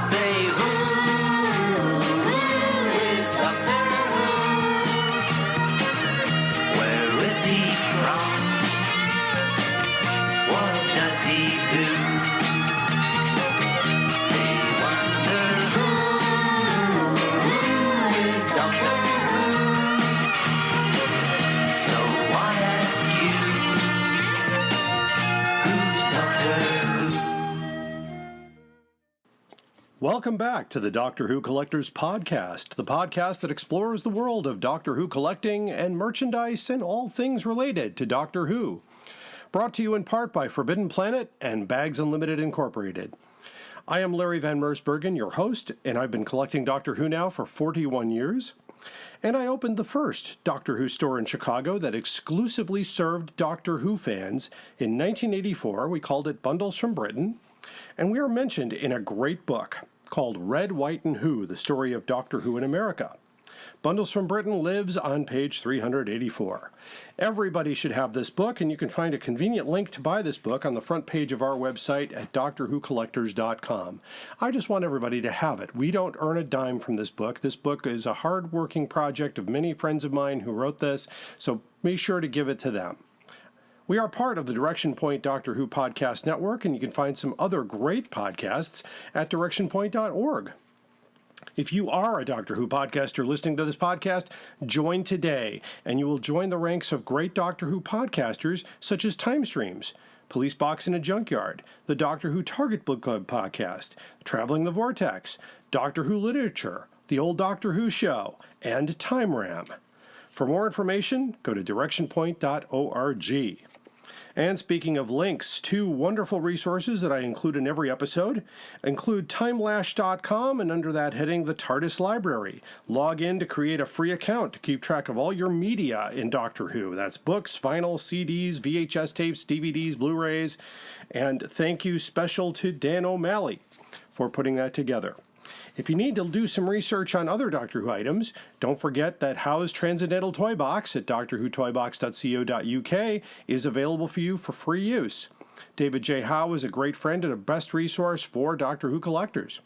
say who is Doctor Who? Where is he from? What does he do? They wonder who is Doctor Who. So I ask you, who's Doctor Who? Welcome back to the Doctor Who Collectors Podcast, the podcast that explores the world of Doctor Who collecting and merchandise and all things related to Doctor Who. Brought to you in part by Forbidden Planet and Bags Unlimited Incorporated. I am Larry Van Mersbergen, your host, and I've been collecting Doctor Who now for 41 years. And I opened the first Doctor Who store in Chicago that exclusively served Doctor Who fans in 1984. We called it Bundles from Britain. And we are mentioned in a great book called Red, White, and Who, the story of Doctor Who in America. Bundles from Britain lives on page 384. Everybody should have this book, and you can find a convenient link to buy this book on the front page of our website at drwhocollectors.com. I just want everybody to have it. We don't earn a dime from this book. This book is a hard-working project of many friends of mine who wrote this, so be sure to give it to them. We are part of the Direction Point Doctor Who Podcast Network, and you can find some other great podcasts at directionpoint.org. If you are a Doctor Who podcaster listening to this podcast, join today, and you will join the ranks of great Doctor Who podcasters such as Time Streams, Police Box in a Junkyard, the Doctor Who Target Book Club podcast, Traveling the Vortex, Doctor Who Literature, The Old Doctor Who Show, and Time Ram. For more information, go to directionpoint.org. And speaking of links, two wonderful resources that I include in every episode include timelash.com, and under that heading, the TARDIS Library. Log in to create a free account to keep track of all your media in Doctor Who. That's books, vinyl, CDs, VHS tapes, DVDs, Blu-rays, and thank you special to Dan O'Malley for putting that together. If you need to do some research on other Doctor Who items, don't forget that Howe's Transcendental Toy Box at drwhotoybox.co.uk is available for you for free use. David J. Howe is a great friend and a best resource for Doctor Who collectors.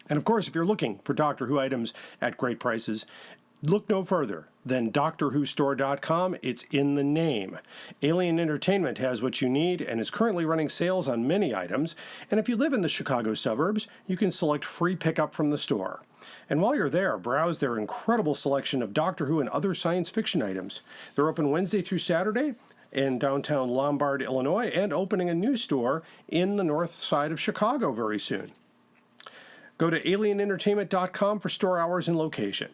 And of course, if you're looking for Doctor Who items at great prices, look no further than DoctorWhoStore.com. It's in the name. Alien Entertainment has what you need and is currently running sales on many items. And if you live in the Chicago suburbs, you can select free pickup from the store. And while you're there, browse their incredible selection of Doctor Who and other science fiction items. They're open Wednesday through Saturday in downtown Lombard, Illinois, and opening a new store in the north side of Chicago very soon. Go to alienentertainment.com for store hours and location.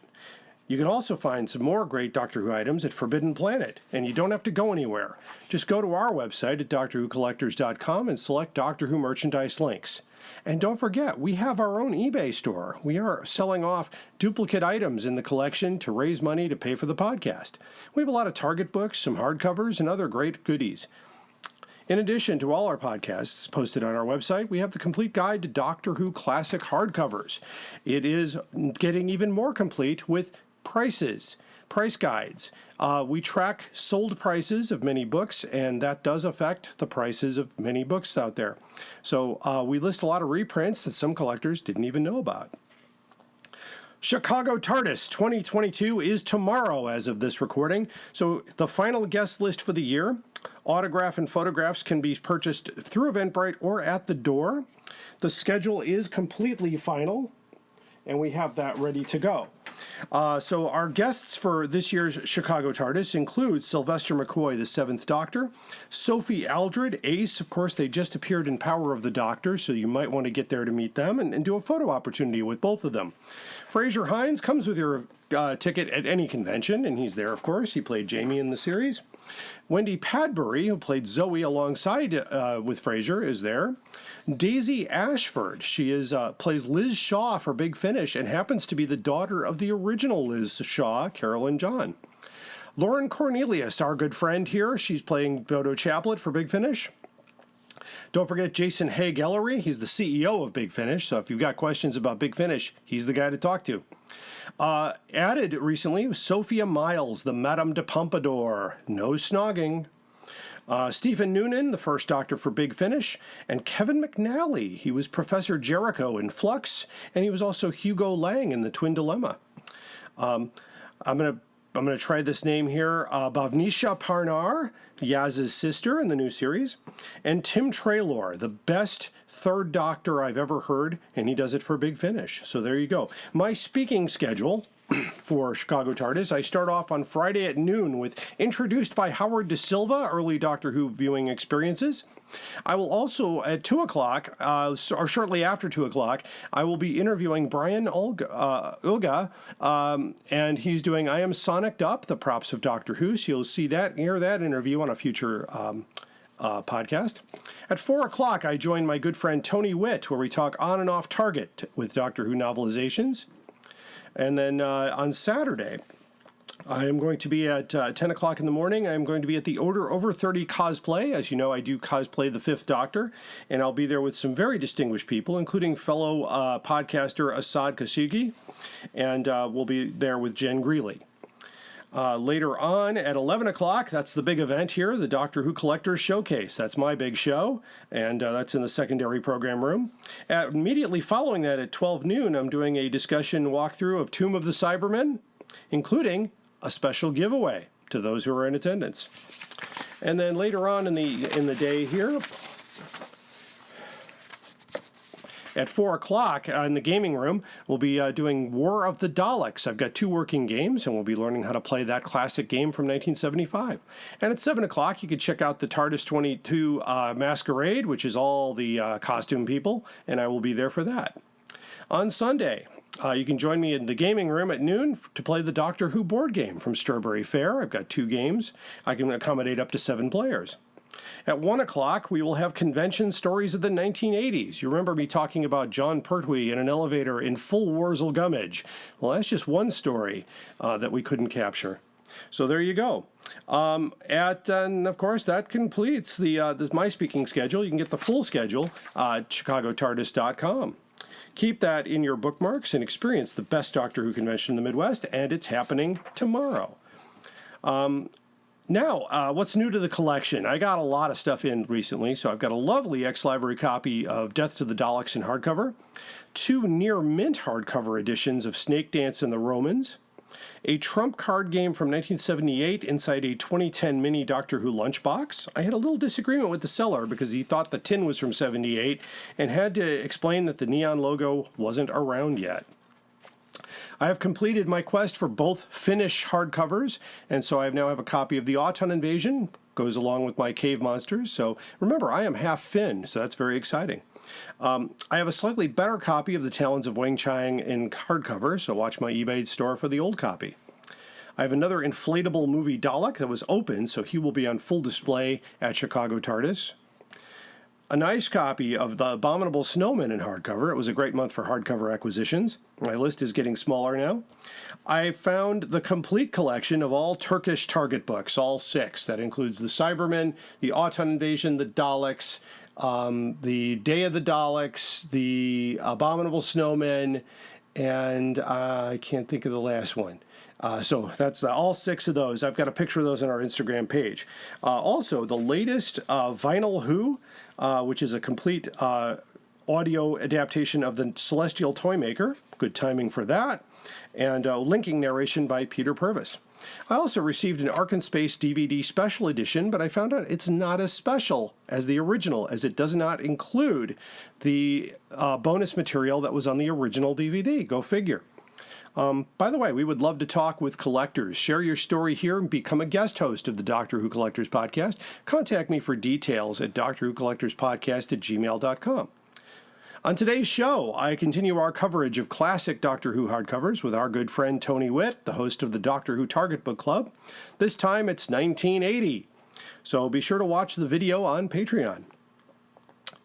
You can also find some more great Doctor Who items at Forbidden Planet, and you don't have to go anywhere. Just go to our website at drwhocollectors.com and select Doctor Who merchandise links. And don't forget, we have our own eBay store. We are selling off duplicate items in the collection to raise money to pay for the podcast. We have a lot of Target books, some hardcovers, and other great goodies. In addition to all our podcasts posted on our website, we have the complete guide to Doctor Who classic hardcovers. It is getting even more complete with price guides. We track sold prices of many books, and that does affect the prices of many books out there. So we list a lot of reprints that some collectors didn't even know about. Chicago Tardis 2022 is tomorrow as of this recording. So the final guest list for the year. Autograph and photographs can be purchased through Eventbrite or at the door. The schedule is completely final, and we have that ready to go. So our guests for this year's Chicago TARDIS include Sylvester McCoy, the Seventh Doctor, Sophie Aldred, Ace. Of course, they just appeared in Power of the Doctor, so you might want to get there to meet them and do a photo opportunity with both of them. Fraser Hines comes with your ticket at any convention, and he's there, of course. He played Jamie in the series. Wendy Padbury, who played Zoe alongside with Fraser, is there. Daisy Ashford, she plays Liz Shaw for Big Finish and happens to be the daughter of the original Liz Shaw, Carol and John. Lauren Cornelius, our good friend here, she's playing Dodo Chaplet for Big Finish. Don't forget Jason Haig-Ellery. He's the CEO of Big Finish, so if you've got questions about Big Finish, he's the guy to talk to. Added recently was Sophia Miles, the Madame de Pompadour. No snogging. Stephen Noonan, the first Doctor for Big Finish, and Kevin McNally. He was Professor Jericho in Flux, and he was also Hugo Lang in The Twin Dilemma. I'm gonna try this name here. Bhavnisha Parnar, Yaz's sister in the new series, and Tim Traylor, the best third Doctor I've ever heard, and he does it for Big Finish. So there you go. My speaking schedule for Chicago Tardis. I start off on Friday at noon with Introduced by Howard De Silva, Early Doctor Who Viewing Experiences. I will also, at 2 o'clock, or shortly after 2 o'clock, I will be interviewing Brian Uga, and he's doing I Am Sonicked Up, the props of Doctor Who, so you'll see that, hear that interview on a future podcast. At 4 o'clock, I join my good friend Tony Whitt, where we talk on and off target with Doctor Who novelizations. And then on Saturday, I am going to be at 10 o'clock in the morning. I'm going to be at the Order Over 30 cosplay. As you know, I do cosplay the Fifth Doctor, and I'll be there with some very distinguished people, including fellow podcaster Asad Khashoggi, and we'll be there with Jen Greeley. Later on at 11 o'clock, that's the big event here, the Doctor Who Collectors Showcase. That's my big show, and that's in the secondary program room. Immediately following that at 12 noon, I'm doing a discussion walkthrough of Tomb of the Cybermen, including a special giveaway to those who are in attendance. And then later on in the day here, at 4 o'clock in the gaming room, we'll be doing War of the Daleks. I've got 2 working games, and we'll be learning how to play that classic game from 1975. And at 7 o'clock, you can check out the TARDIS 22 Masquerade, which is all the costume people, and I will be there for that. On Sunday, you can join me in the gaming room at noon to play the Doctor Who board game from Strawberry Fair. I've got 2 games. I can accommodate up to 7 players. At 1 o'clock, we will have convention stories of the 1980s. You remember me talking about John Pertwee in an elevator in full Wurzel Gummidge. Well, that's just one story that we couldn't capture. So there you go. And of course, that completes my speaking schedule. You can get the full schedule at chicagotardis.com. Keep that in your bookmarks and experience the best Doctor Who convention in the Midwest, and it's happening tomorrow. Now, what's new to the collection? I got a lot of stuff in recently, so I've got a lovely ex-library copy of Death to the Daleks in hardcover, 2 near-mint hardcover editions of Snake Dance and the Romans, a trump card game from 1978 inside a 2010 mini Doctor Who lunchbox. I had a little disagreement with the seller because he thought the tin was from 78 and had to explain that the neon logo wasn't around yet. I have completed my quest for both Finnish hardcovers, and so I now have a copy of The Auton Invasion, goes along with my Cave Monsters. So remember, I am half Finn, so that's very exciting. I have a slightly better copy of The Talons of Wang Chiang in hardcover, so watch my eBay store for the old copy. I have another inflatable movie Dalek that was open, so he will be on full display at Chicago Tardis. A nice copy of The Abominable Snowman in hardcover. It was a great month for hardcover acquisitions. My list is getting smaller now. I found the complete collection of all Turkish Target books, all 6. That includes the Cybermen, the Auton Invasion, the Daleks, the Day of the Daleks, the Abominable Snowman, and I can't think of the last one. So that's all 6 of those. I've got a picture of those on our Instagram page. Also, the latest Vinyl Who, which is a complete audio adaptation of the Celestial Toymaker. Good timing for that. And linking narration by Peter Purvis. I also received an Ark in Space DVD special edition, but I found out it's not as special as the original, as it does not include the bonus material that was on the original DVD. Go figure. By the way, we would love to talk with collectors. Share your story here and become a guest host of the Doctor Who Collectors Podcast. Contact me for details at drwhocollectorspodcast@gmail.com. On today's show, I continue our coverage of classic Doctor Who hardcovers with our good friend Tony Whitt, the host of the Doctor Who Target Book Club. This time it's 1980. So be sure to watch the video on Patreon.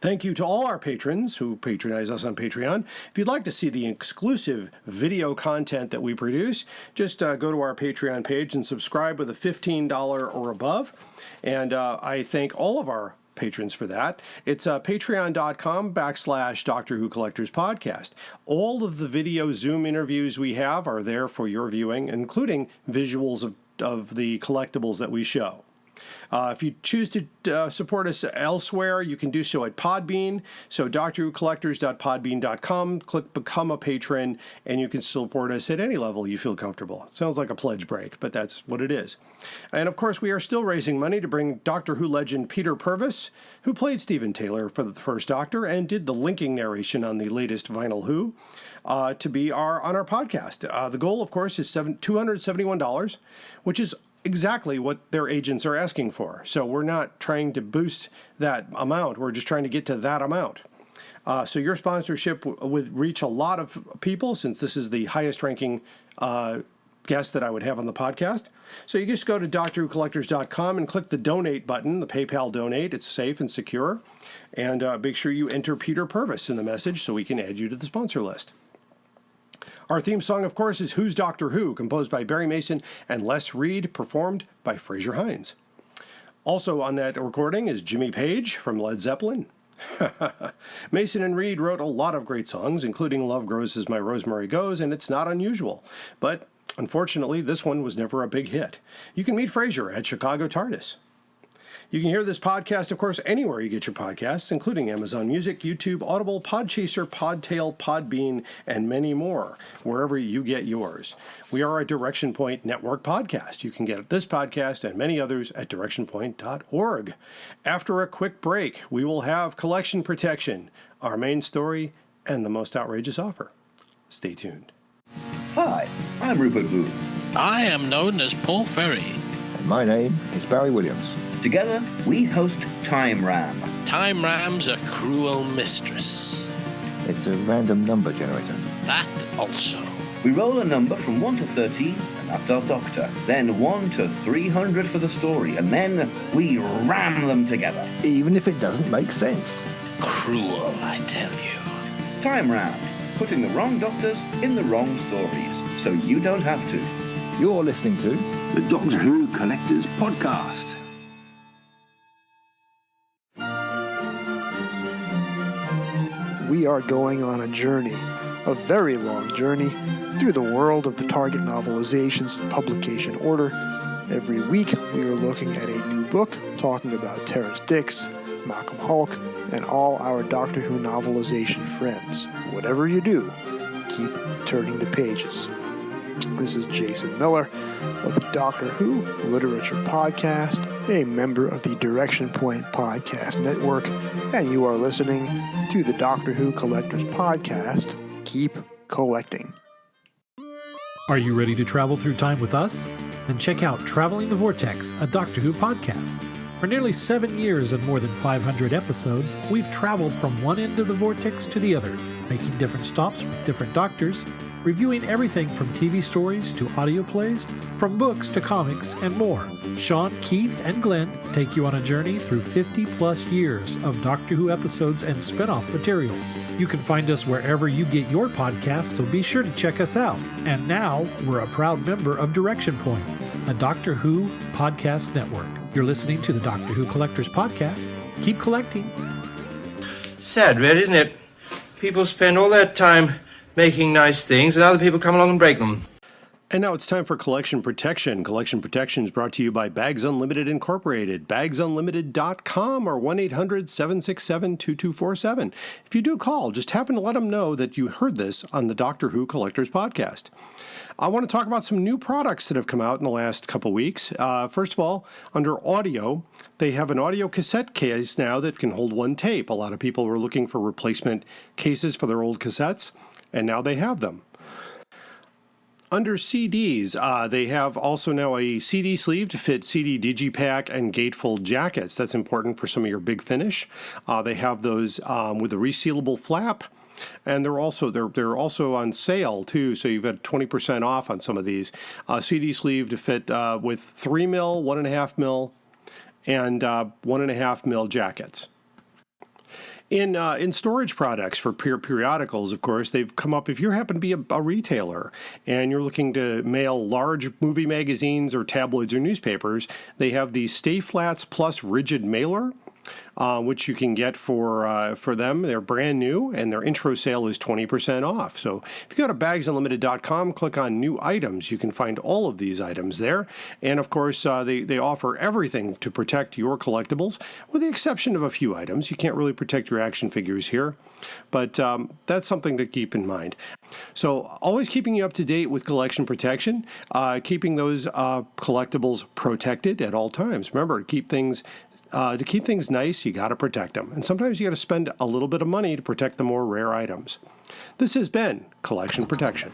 Thank you to all our patrons who patronize us on Patreon. If you'd like to see the exclusive video content that we produce, just go to our Patreon page and subscribe with a $15 or above. And I thank all of our patrons for that. It's patreon.com/Doctor Who Collectors Podcast. All of the video Zoom interviews we have are there for your viewing, including visuals of the collectibles that we show. If you choose to support us elsewhere, you can do so at Podbean. So drwhocollectors.podbean.com, click Become a Patron, and you can support us at any level you feel comfortable. It sounds like a pledge break, but that's what it is. And of course, we are still raising money to bring Doctor Who legend Peter Purves, who played Stephen Taylor for the first Doctor and did the linking narration on the latest Vinyl Who, to be on our podcast. The goal, of course, is $271, which is exactly what their agents are asking for. So we're not trying to boost that amount. We're just trying to get to that amount. So your sponsorship would reach a lot of people, since this is the highest ranking guest that I would have on the podcast. So you just go to drwhocollectors.com and click the donate button, the PayPal donate. It's safe and secure. And make sure you enter Peter Purves in the message so we can add you to the sponsor list. Our theme song, of course, is Who's Doctor Who, composed by Barry Mason and Les Reed, performed by Fraser Hines. Also on that recording is Jimmy Page from Led Zeppelin. Mason and Reed wrote a lot of great songs, including Love Grows As My Rosemary Goes, and It's Not Unusual. But unfortunately, this one was never a big hit. You can meet Fraser at Chicago Tardis. You can hear this podcast, of course, anywhere you get your podcasts, including Amazon Music, YouTube, Audible, Podchaser, Podtail, Podbean, and many more, wherever you get yours. We are a Direction Point Network podcast. You can get this podcast and many others at directionpoint.org. After a quick break, we will have Collection Protection, our main story, and the most outrageous offer. Stay tuned. Hi, I'm Rupert Booth. I am known as Paul Ferry. And my name is Barry Williams. Together, we host Time Ram. Time Ram's a cruel mistress. It's a random number generator. That also. We roll a number from 1 to 13, and that's our doctor. Then 1 to 300 for the story, and then we ram them together. Even if it doesn't make sense. Cruel, I tell you. Time Ram, putting the wrong doctors in the wrong stories, so you don't have to. You're listening to the Doctor Who Collectors Podcast. We are going on a journey, a very long journey, through the world of the Target novelizations in publication order. Every week, we are looking at a new book, talking about Terrence Dicks, Malcolm Hulke, and all our Doctor Who novelization friends. Whatever you do, keep turning the pages. This is Jason Miller of the Doctor Who Literature Podcast, a member of the Direction Point Podcast Network, and you are listening to the Doctor Who Collectors Podcast. Keep collecting. Are you ready to travel through time with us? Then check out Traveling the Vortex, a Doctor Who podcast. For nearly 7 years and more than 500 episodes, we've traveled from one end of the vortex to the other, making different stops with different doctors, reviewing everything from TV stories to audio plays, from books to comics, and more. Sean, Keith, and Glenn take you on a journey through 50-plus years of Doctor Who episodes and spin-off materials. You can find us wherever you get your podcasts, so be sure to check us out. And now, we're a proud member of Direction Point, a Doctor Who podcast network. You're listening to the Doctor Who Collectors Podcast. Keep collecting. Sad, really, isn't it? People spend all their time making nice things, and other people come along and break them. And now it's time for Collection Protection. Collection Protection is brought to you by Bags Unlimited Incorporated, bagsunlimited.com, or 1-800-767-2247. If you do call, just happen to let them know that you heard this on the Doctor Who Collectors Podcast. I want to talk about some new products that have come out in the last couple weeks. First of all, under audio, they have an audio cassette case now that can hold one tape. A lot of people were looking for replacement cases for their old cassettes, and now they have them. Under CDs, they have also now a CD sleeve to fit CD digipack and gatefold jackets. That's important for some of your big finish. They have those with a resealable flap, and they're also on sale too. So you've got 20% off on some of these. CD sleeve to fit with 3 mil, 1.5 mil, and 1.5 mil jackets. In storage products for periodicals, of course, they've come up. If you happen to be a retailer and you're looking to mail large movie magazines or tabloids or newspapers, they have the Stay Flats Plus Rigid Mailer. which you can get for them. They're brand new, and their intro sale is 20% off. So if you go to bagsunlimited.com, click on new items, you can find all of these items there. And of course, they offer everything to protect your collectibles, with the exception of a few items. You can't really protect your action figures here, but that's something to keep in mind. So always keeping you up to date with collection protection, keeping those collectibles protected at all times. Remember, to keep things nice, you got to protect them. And sometimes you got to spend a little bit of money to protect the more rare items. This has been Collection Protection.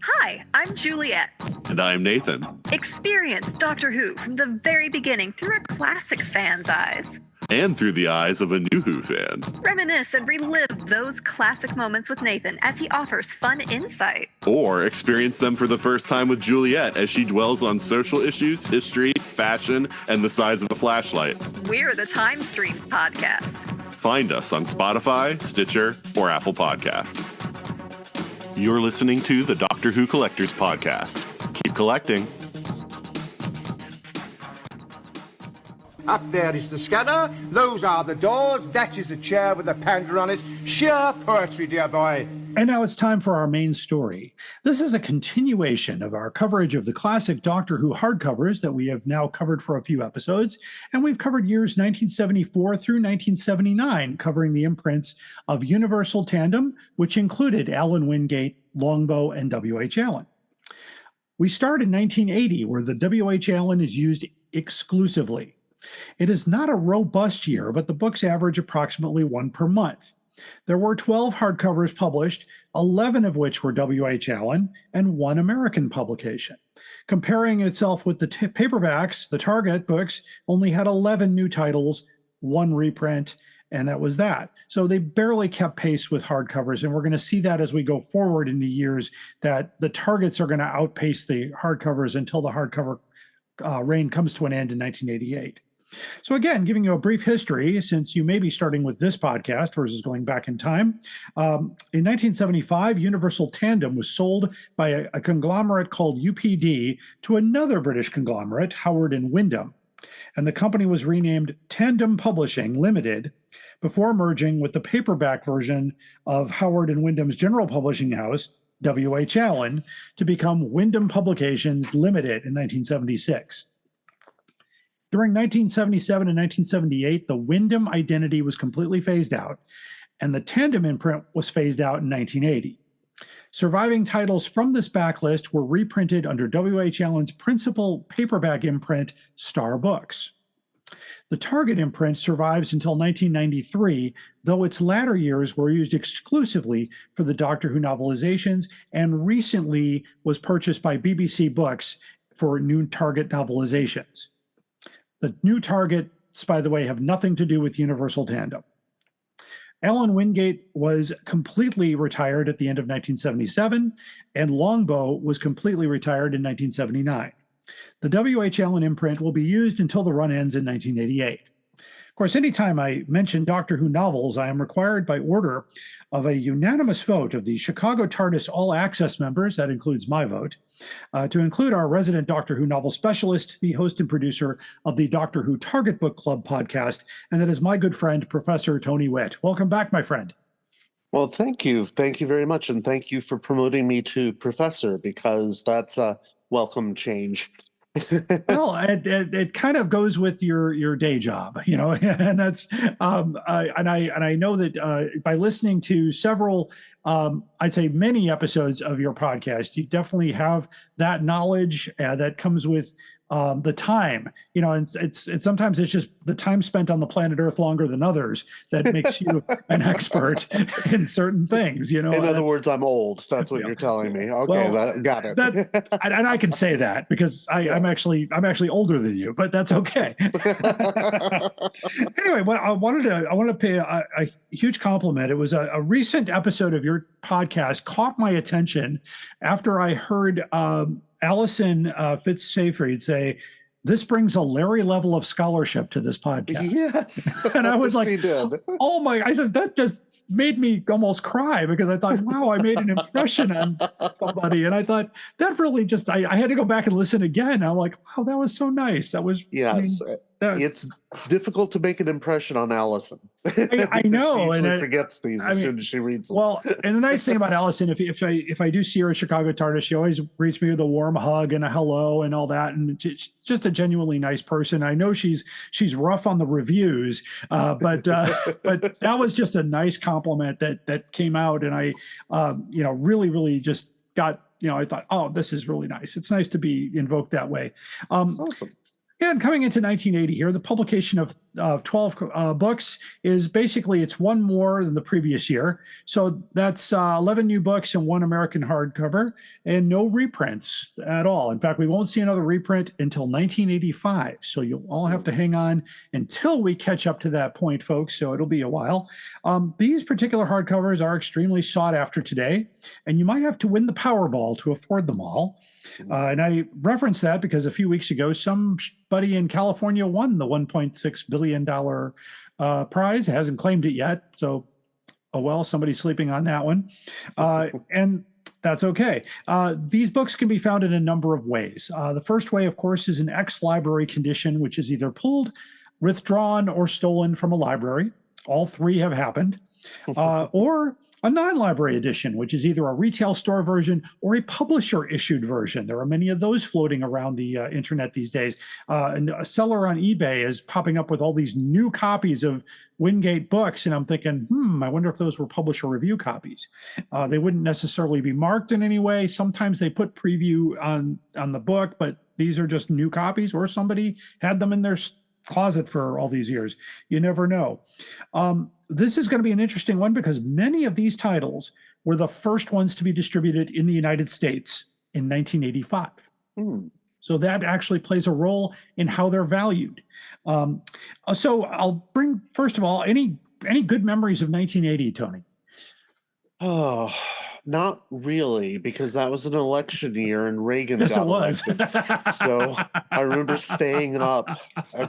Hi, I'm Juliet. And I'm Nathan. Experience Doctor Who from the very beginning through a classic fan's eyes. And through the eyes of a new Who fan. Reminisce and relive those classic moments with Nathan as he offers fun insight. Or experience them for the first time with Juliet as she dwells on social issues, history, fashion, and the size of a flashlight. We're the Time Streams podcast. Find us on Spotify, Stitcher, or Apple Podcasts. You're listening to the Doctor Who Collectors Podcast. Keep collecting. Up there is the scanner, those are the doors, that is a chair with a panda on it. Sheer poetry, dear boy. And now it's time for our main story. This is a continuation of our coverage of the classic Doctor Who hardcovers that we have now covered for a few episodes, and we've covered years 1974 through 1979, covering the imprints of Universal Tandem, which included Alan Wingate, Longbow, and W.H. Allen. We start in 1980, where the W.H. Allen is used exclusively. It is not a robust year, but the books average approximately one per month. There were 12 hardcovers published, 11 of which were W.H. Allen, and one American publication. Comparing itself with the paperbacks, the Target books only had 11 new titles, one reprint, and that was that. So they barely kept pace with hardcovers, and we're going to see that as we go forward in the years, that the Targets are going to outpace the hardcovers until the hardcover reign comes to an end in 1988. So again, giving you a brief history, since you may be starting with this podcast versus going back in time. In 1975, Universal Tandem was sold by a conglomerate called UPD to another British conglomerate, Howard and Wyndham. And the company was renamed Tandem Publishing Limited before merging with the paperback version of Howard and Wyndham's general publishing house, W.H. Allen, to become Wyndham Publications Limited in 1976. During 1977 and 1978, the Wyndham identity was completely phased out, and the Tandem imprint was phased out in 1980. Surviving titles from this backlist were reprinted under W.H. Allen's principal paperback imprint, Star Books. The Target imprint survives until 1993, though its latter years were used exclusively for the Doctor Who novelizations and recently was purchased by BBC Books for new Target novelizations. The new Targets, by the way, have nothing to do with Universal Tandem. Alan Wingate was completely retired at the end of 1977, and Longbow was completely retired in 1979. The W.H. Allen imprint will be used until the run ends in 1988. Of course, anytime I mention Doctor Who novels, I am required by order of a unanimous vote of the Chicago Tardis All Access members, that includes my vote, to include our resident Doctor Who novel specialist, the host and producer of the Doctor Who Target Book Club podcast, and that is my good friend, Professor Tony Whitt. Welcome back, my friend. Well, thank you. Thank you very much, and thank you for promoting me to Professor, because that's a welcome change. Well, it kind of goes with your day job, you know, and that's I know that by listening to several, I'd say many episodes of your podcast, you definitely have that knowledge that comes with the time, you know, and it's sometimes it's just the time spent on the planet Earth longer than others that makes you an expert in certain things, you know. In other words, I'm old. That's what you're telling me. Okay, well, got it. And I can say that because I'm actually older than you, but that's okay. Anyway, I wanted to pay a huge compliment. It was a recent episode of your podcast caught my attention after I heard Alison Fitzsafried say, "This brings a Larry level of scholarship to this podcast." Yes. And I was like, did. "Oh my!" I said, "That just made me almost cry," because I thought, "Wow, I made an impression on somebody." And I thought that really just I had to go back and listen again. I'm like, "Wow, that was so nice." That was yes. it's difficult to make an impression on Allison. I know, she and forgets these as soon as she reads them. Well, and the nice thing about Allison, if I do see her at Chicago Tardis, she always greets me with a warm hug and a hello and all that, and she's just a genuinely nice person. I know she's rough on the reviews, but that was just a nice compliment that came out, and I really just got, I thought, oh, this is really nice. It's nice to be invoked that way. Awesome. And coming into 1980 here, the publication of 12 books is basically, it's one more than the previous year. So that's 11 new books and one American hardcover, and no reprints at all. In fact, we won't see another reprint until 1985. So you'll all have to hang on until we catch up to that point, folks. So it'll be a while. These particular hardcovers are extremely sought after today, and you might have to win the Powerball to afford them all. And I reference that because a few weeks ago, somebody in California won the $1.6 billion prize. Hasn't claimed it yet. So, oh well, somebody's sleeping on that one. And that's okay. These books can be found in a number of ways. The first way, of course, is an ex-library condition, which is either pulled, withdrawn, or stolen from a library. All three have happened. Or a non-library edition, which is either a retail store version or a publisher-issued version. There are many of those floating around the internet these days. And a seller on eBay is popping up with all these new copies of Wingate books, and I'm thinking, I wonder if those were publisher review copies. They wouldn't necessarily be marked in any way. Sometimes they put preview on the book, but these are just new copies, or somebody had them in their closet for all these years. You never know. This is going to be an interesting one because many of these titles were the first ones to be distributed in the United States in 1985. So that actually plays a role in how they're valued. So I'll bring, first of all, any good memories of 1980, Tony? Oh, not really, because that was an election year and Reagan Yes, got it was. elected. So I remember staying up,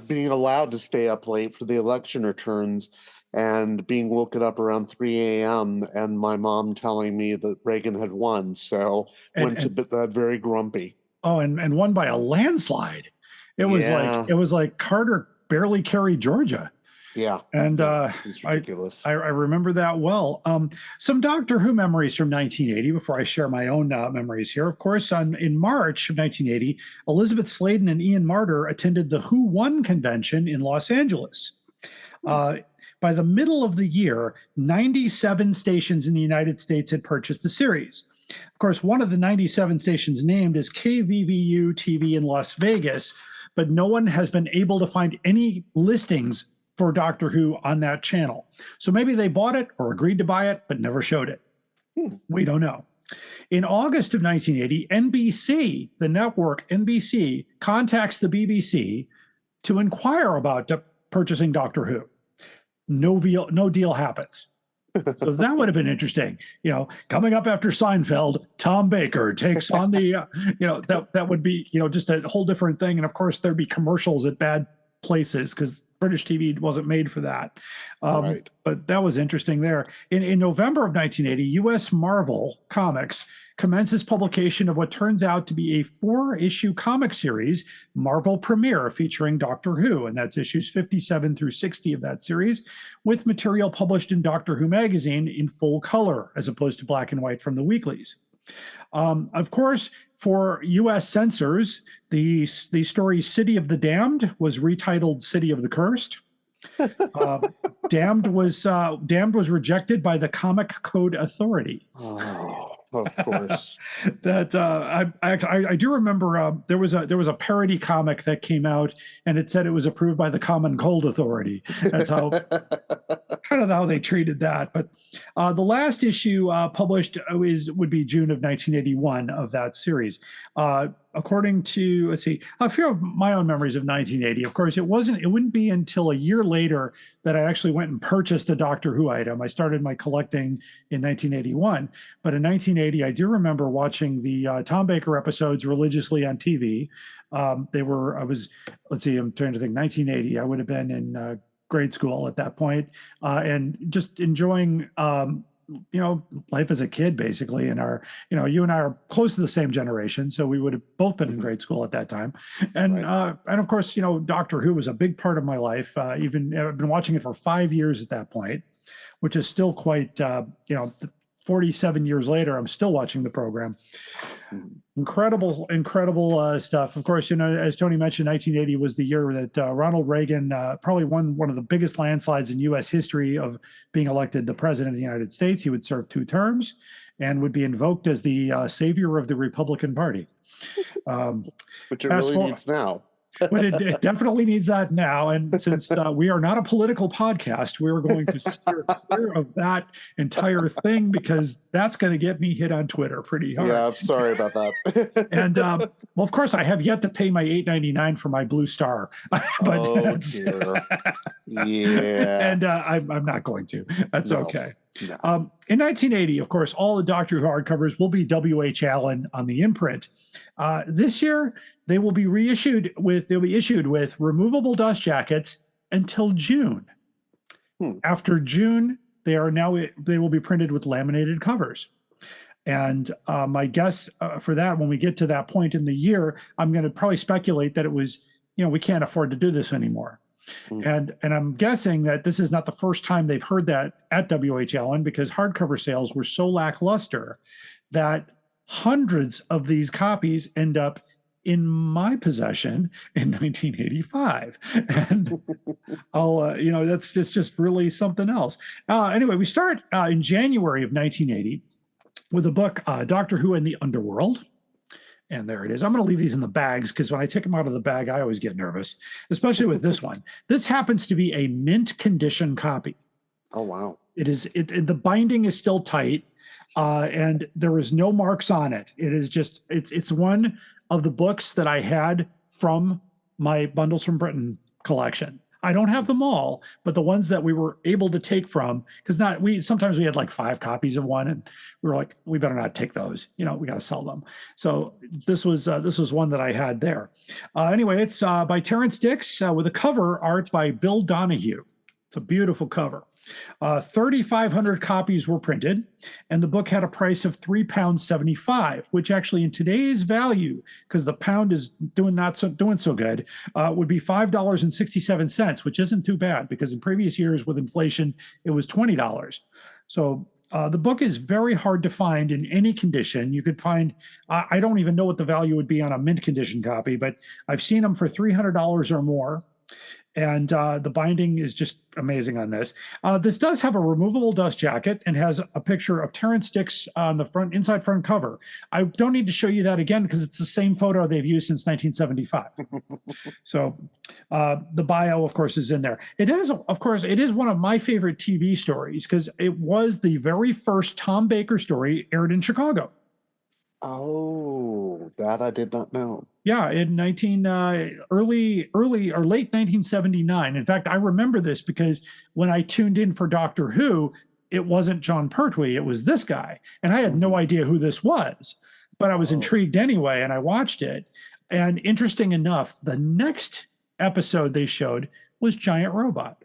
being allowed to stay up late for the election returns, and being woken up around 3 a.m. and my mom telling me that Reagan had won. So went to bed very grumpy. Oh, and won by a landslide. It was like Carter barely carried Georgia. Yeah. And it's ridiculous. I remember that well. Some Doctor Who memories from 1980 before I share my own memories here. Of course, in March of 1980, Elizabeth Sladen and Ian Marter attended the Who Won convention in Los Angeles. By the middle of the year, 97 stations in the United States had purchased the series. Of course, one of the 97 stations named is KVVU TV in Las Vegas, but no one has been able to find any listings for Doctor Who on that channel. So maybe they bought it or agreed to buy it, but never showed it. We don't know. In August of 1980, NBC, the network NBC, contacts the BBC to inquire about purchasing Doctor Who. No deal happens. So that would have been interesting. Coming up after Seinfeld, Tom Baker takes on the, that would be, just a whole different thing. And of course, there'd be commercials at bad places because British TV wasn't made for that. Right. But that was interesting there. In November of 1980, U.S. Marvel Comics commences publication of what turns out to be a 4-issue comic series, Marvel Premiere, featuring Doctor Who, and that's issues 57 through 60 of that series, with material published in Doctor Who magazine in full color, as opposed to black and white from the weeklies. Of course, for U.S. censors, the story City of the Damned was retitled City of the Cursed. Damned was rejected by the Comic Code Authority. Oh, of course. That I do remember there was a parody comic that came out and it said it was approved by the Common Cold Authority. That's how kind of how they treated that. But the last issue published would be June of 1981 of that series. According to, let's see, a few of my own memories of 1980. Of course, it wouldn't be until a year later that I actually went and purchased a Doctor Who item. I started my collecting in 1981, but in 1980, I do remember watching the Tom Baker episodes religiously on TV. I'm trying to think, 1980, I would have been in grade school at that point, and just enjoying life as a kid, basically. And you and I are close to the same generation, so we would have both been in grade school at that time. And and of course, Doctor Who was a big part of my life. Even I've been watching it for 5 years at that point, which is still quite 47 years later, I'm still watching the program. Incredible stuff. Of course, as Tony mentioned, 1980 was the year that Ronald Reagan probably won one of the biggest landslides in U.S. history of being elected the president of the United States. He would serve 2 terms and would be invoked as the savior of the Republican Party. Which it really needs now. But it definitely needs that now. And since we are not a political podcast, we're going to steer clear of that entire thing, because that's going to get me hit on Twitter pretty hard. Yeah, I'm sorry about that. And well, of course, I have yet to pay my $8.99 for my Blue Star. But dear. Yeah. And I'm not going to. That's okay. No. In 1980, of course, all the Doctor Who hardcovers will be W.H. Allen on the imprint. This year, they will be issued with removable dust jackets until June. After June, they will be printed with laminated covers. And my guess for that, when we get to that point in the year, I'm going to probably speculate that it was, we can't afford to do this anymore. And I'm guessing that this is not the first time they've heard that at W.H. Allen, because hardcover sales were so lackluster that hundreds of these copies end up in my possession in 1985. And it's just really something else. Anyway, we start in January of 1980 with a book, Doctor Who and the Underworld. And there it is. I'm going to leave these in the bags, because when I take them out of the bag, I always get nervous, especially with this one. This happens to be a mint condition copy. Oh, wow. The binding is still tight, and there is no marks on it. It is just, it's one of the books that I had from my Bundles from Britain collection. I don't have them all, but the ones that we were able to take from, because sometimes we had like 5 copies of one, and we were like, we better not take those. We got to sell them. So this was one that I had there. Anyway, it's by Terrence Dix with a cover art by Bill Donahue. It's a beautiful cover. 3,500 copies were printed, and the book had a price of £3.75, which actually in today's value, because the pound is doing so good, would be $5.67, which isn't too bad, because in previous years with inflation, it was $20. So the book is very hard to find in any condition. You could find, I don't even know what the value would be on a mint condition copy, but I've seen them for $300 or more. And the binding is just amazing on this. This does have a removable dust jacket and has a picture of Terrence Dix on the inside front cover. I don't need to show you that again, because it's the same photo they've used since 1975. So the bio, of course, is in there. It is one of my favorite TV stories, because it was the very first Tom Baker story aired in Chicago. Oh, that I did not know. Yeah, in late 1979. In fact, I remember this because when I tuned in for Doctor Who, it wasn't John Pertwee, it was this guy. And I had no idea who this was, but I was intrigued anyway, and I watched it. And interesting enough, the next episode they showed was Giant Robot.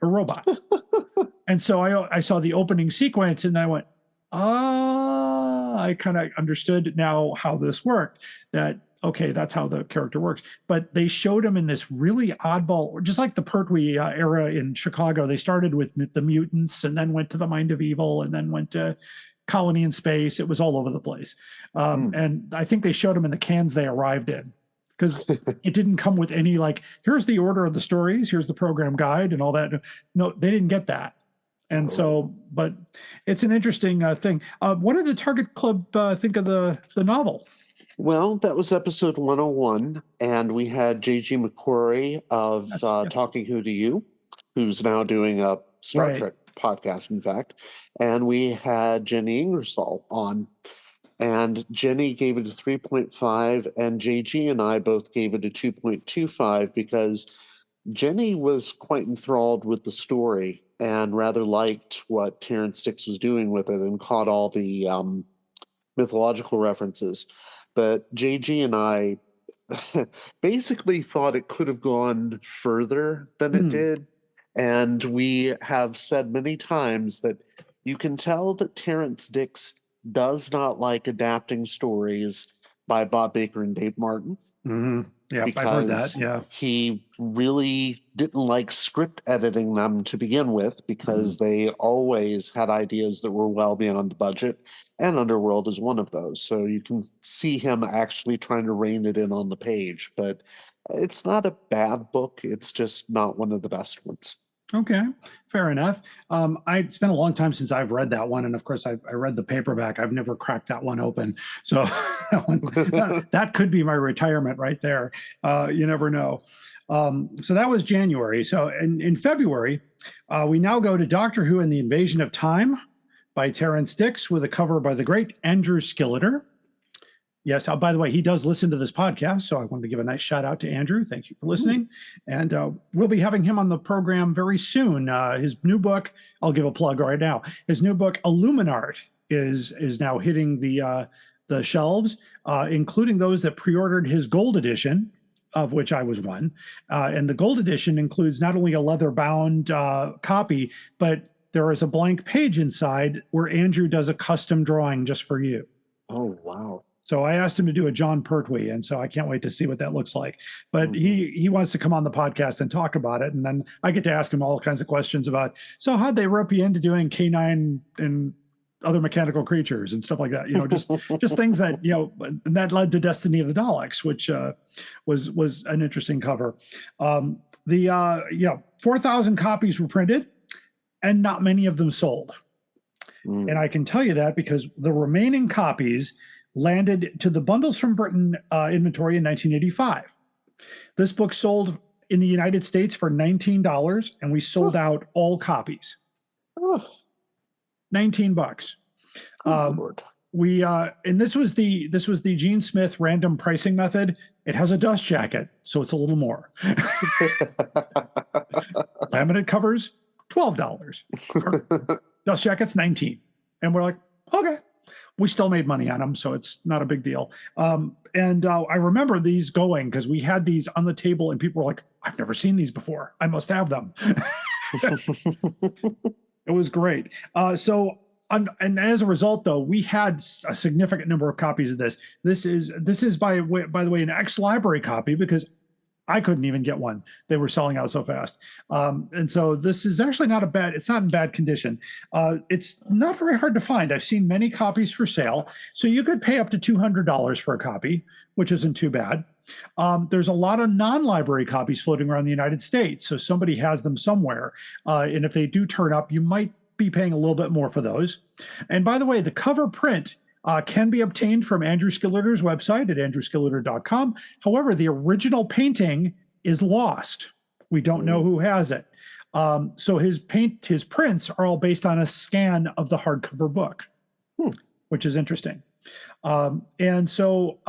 And so I saw the opening sequence, and I went, I kind of understood now how this worked, that, okay, that's how the character works. But they showed him in this really oddball, just like the Pertwee era in Chicago. They started with the mutants, and then went to the Mind of Evil, and then went to Colony in Space. It was all over the place. And I think they showed him in the cans they arrived in, because it didn't come with any, like, here's the order of the stories, here's the program guide and all that. No, they didn't get that. And so, but it's an interesting thing. What did the Target Club think of the novel? Well, that was episode 101, and we had J.G. McQuarrie of Talking Who to You, who's now doing a Star Trek podcast, in fact. And we had Jenny Ingersoll on, and Jenny gave it a 3.5, and J.G. and I both gave it a 2.25, because Jenny was quite enthralled with the story and rather liked what Terrence Dix was doing with it, and caught all the mythological references. But JG and I basically thought it could have gone further than it did. And we have said many times that you can tell that Terrence Dicks does not like adapting stories by Bob Baker and Dave Martin. Mm-hmm. Yeah, I've heard that. Yeah. He really didn't like script editing them to begin with because they always had ideas that were well beyond the budget, and Underworld is one of those. So you can see him actually trying to rein it in on the page, but it's not a bad book. It's just not one of the best ones. Okay, fair enough. It's been a long time since I've read that one, and of course, I read the paperback. I've never cracked that one open, so that could be my retirement right there. You never know. So that was January. So in February, we now go to Doctor Who and the Invasion of Time by Terrence Dicks with a cover by the great Andrew Skilleter. Yes, by the way, he does listen to this podcast, so I wanted to give a nice shout out to Andrew. Thank you for listening. And we'll be having him on the program very soon. His new book, I'll give a plug right now. His new book, Illuminart, is now hitting the shelves, including those that pre-ordered his gold edition, of which I was one. And the gold edition includes not only a leather-bound copy, but there is a blank page inside where Andrew does a custom drawing just for you. Oh, wow. So I asked him to do a John Pertwee, and so I can't wait to see what that looks like. But he wants to come on the podcast and talk about it, and then I get to ask him all kinds of questions about, so how'd they rope you into doing K9 and other mechanical creatures and stuff like that? You know, just things that, you know, that led to Destiny of the Daleks, which was an interesting cover. 4,000 copies were printed, and not many of them sold. And I can tell you that because the remaining copies landed to the Bundles from Britain inventory in 1985. This book sold in the United States for $19, and we sold out all copies. $19. And this was the Gene Smith random pricing method. It has a dust jacket, so it's a little more. Laminate covers, $12. Dust jackets, $19. And we're like, okay. We still made money on them, so it's not a big deal. And I remember these going because we had these on the table, and people were like, I've never seen these before. I must have them. It was great. And as a result, though, we had a significant number of copies of this. This is by the way, an ex-library copy because I couldn't even get one. They were selling out so fast. And so this is actually it's not in bad condition. It's not very hard to find. I've seen many copies for sale. So you could pay up to $200 for a copy, which isn't too bad. There's a lot of non-library copies floating around the United States. So somebody has them somewhere. And if they do turn up, you might be paying a little bit more for those. And by the way, the cover print can be obtained from Andrew Skilleter's website at andrewskilleter.com. However, the original painting is lost. We don't know who has it. So his prints are all based on a scan of the hardcover book, which is interesting. And so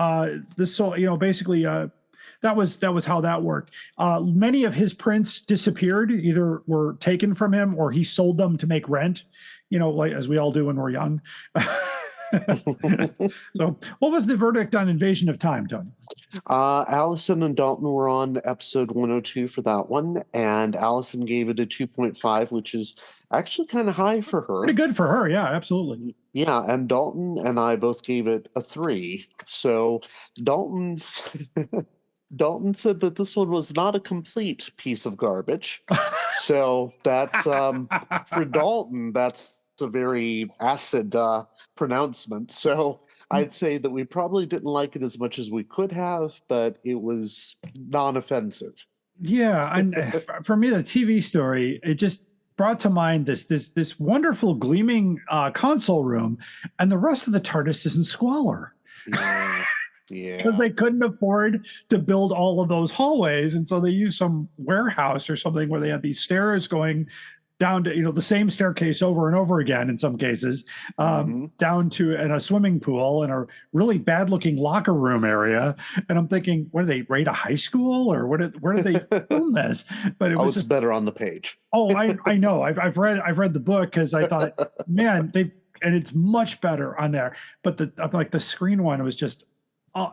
basically that was how that worked. Many of his prints disappeared, either were taken from him or he sold them to make rent, like as we all do when we're young. So what was the verdict on Invasion of Time, Tony? Allison and Dalton were on episode 102 for that one, and Allison gave it a 2.5, which is actually kind of high for her. Pretty good for her, yeah, absolutely. Yeah, and Dalton and I both gave it a 3. So Dalton said that this one was not a complete piece of garbage. So that's for Dalton, that's a very acid pronouncement. So I'd say that we probably didn't like it as much as we could have, but it was non-offensive. Yeah, and for me, the TV story, it just brought to mind this wonderful gleaming console room, and the rest of the TARDIS is in squalor. Yeah. Because they couldn't afford to build all of those hallways, and so they used some warehouse or something where they had these stairs going down to the same staircase over and over again in some cases, down to a swimming pool and a really bad looking locker room area. And I'm thinking, what, do they rate a high school or where did they film this? But it was just better on the page. Oh, I know. I've read the book because I thought, man, and it's much better on there. But the screen one was just.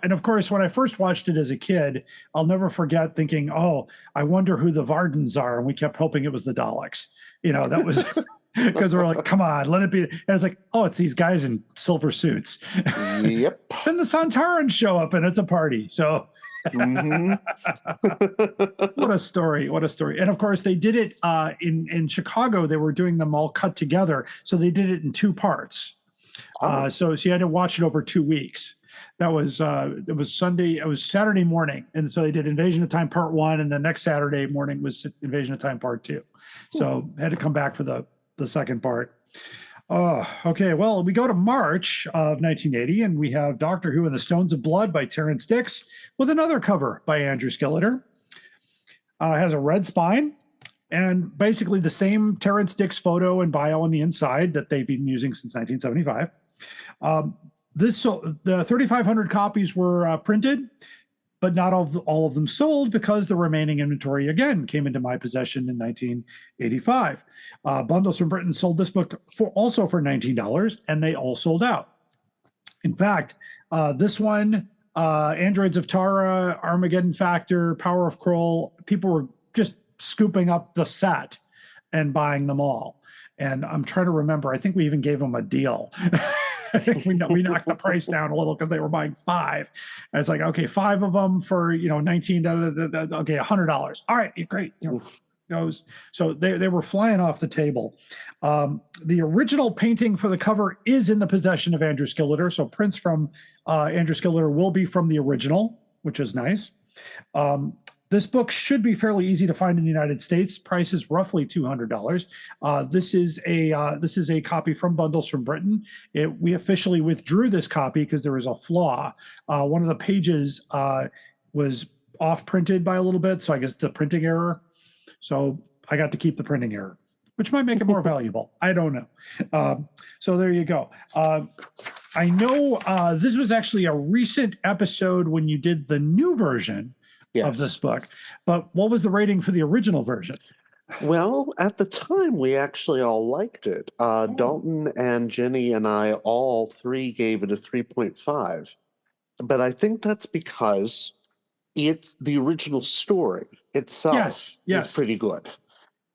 And of course, when I first watched it as a kid, I'll never forget thinking, "Oh, I wonder who the Vardens are," and we kept hoping it was the Daleks. That was because we're like, come on, let it be. And it's like, oh, it's these guys in silver suits. Yep. Then the Santarans show up and it's a party. So Mm-hmm. what a story. What a story. And of course, they did it in Chicago. They were doing them all cut together. So they did it in 2 parts. So you had to watch it over 2 weeks. That was it was Saturday morning. And so they did Invasion of Time Part 1, and the next Saturday morning was Invasion of Time Part 2. So had to come back for the second part. Okay. Well, we go to March of 1980, and we have Doctor Who and the Stones of Blood by Terrance Dicks with another cover by Andrew Skilleter. Has a red spine and basically the same Terrance Dicks photo and bio on the inside that they've been using since 1975. The 3,500 copies were printed, but not all of them sold because the remaining inventory again came into my possession in 1985. Bundles from Britain sold this book also for $19, and they all sold out. In fact, this one, Androids of Tara, Armageddon Factor, Power of Kroll, people were just scooping up the set and buying them all. And I'm trying to remember, I think we even gave them a deal. we knocked the price down a little because they were buying 5. And it's like, okay, 5 of them for, $19, okay, $100. All right, great. So they were flying off the table. The original painting for the cover is in the possession of Andrew Skilleter. So prints from Andrew Skilleter will be from the original, which is nice. This book should be fairly easy to find in the United States. Price is roughly $200. This is a copy from Bundles from Britain. We officially withdrew this copy because there was a flaw. One of the pages was off printed by a little bit, so I guess it's a printing error. So I got to keep the printing error, which might make it more valuable. I don't know. So there you go. I know this was actually a recent episode when you did the new version of this book, but what was the rating for the original version? Well, at the time, we actually all liked it. Dalton and Jenny and I all 3 gave it a 3.5. But I think that's because it's the original story itself is pretty good.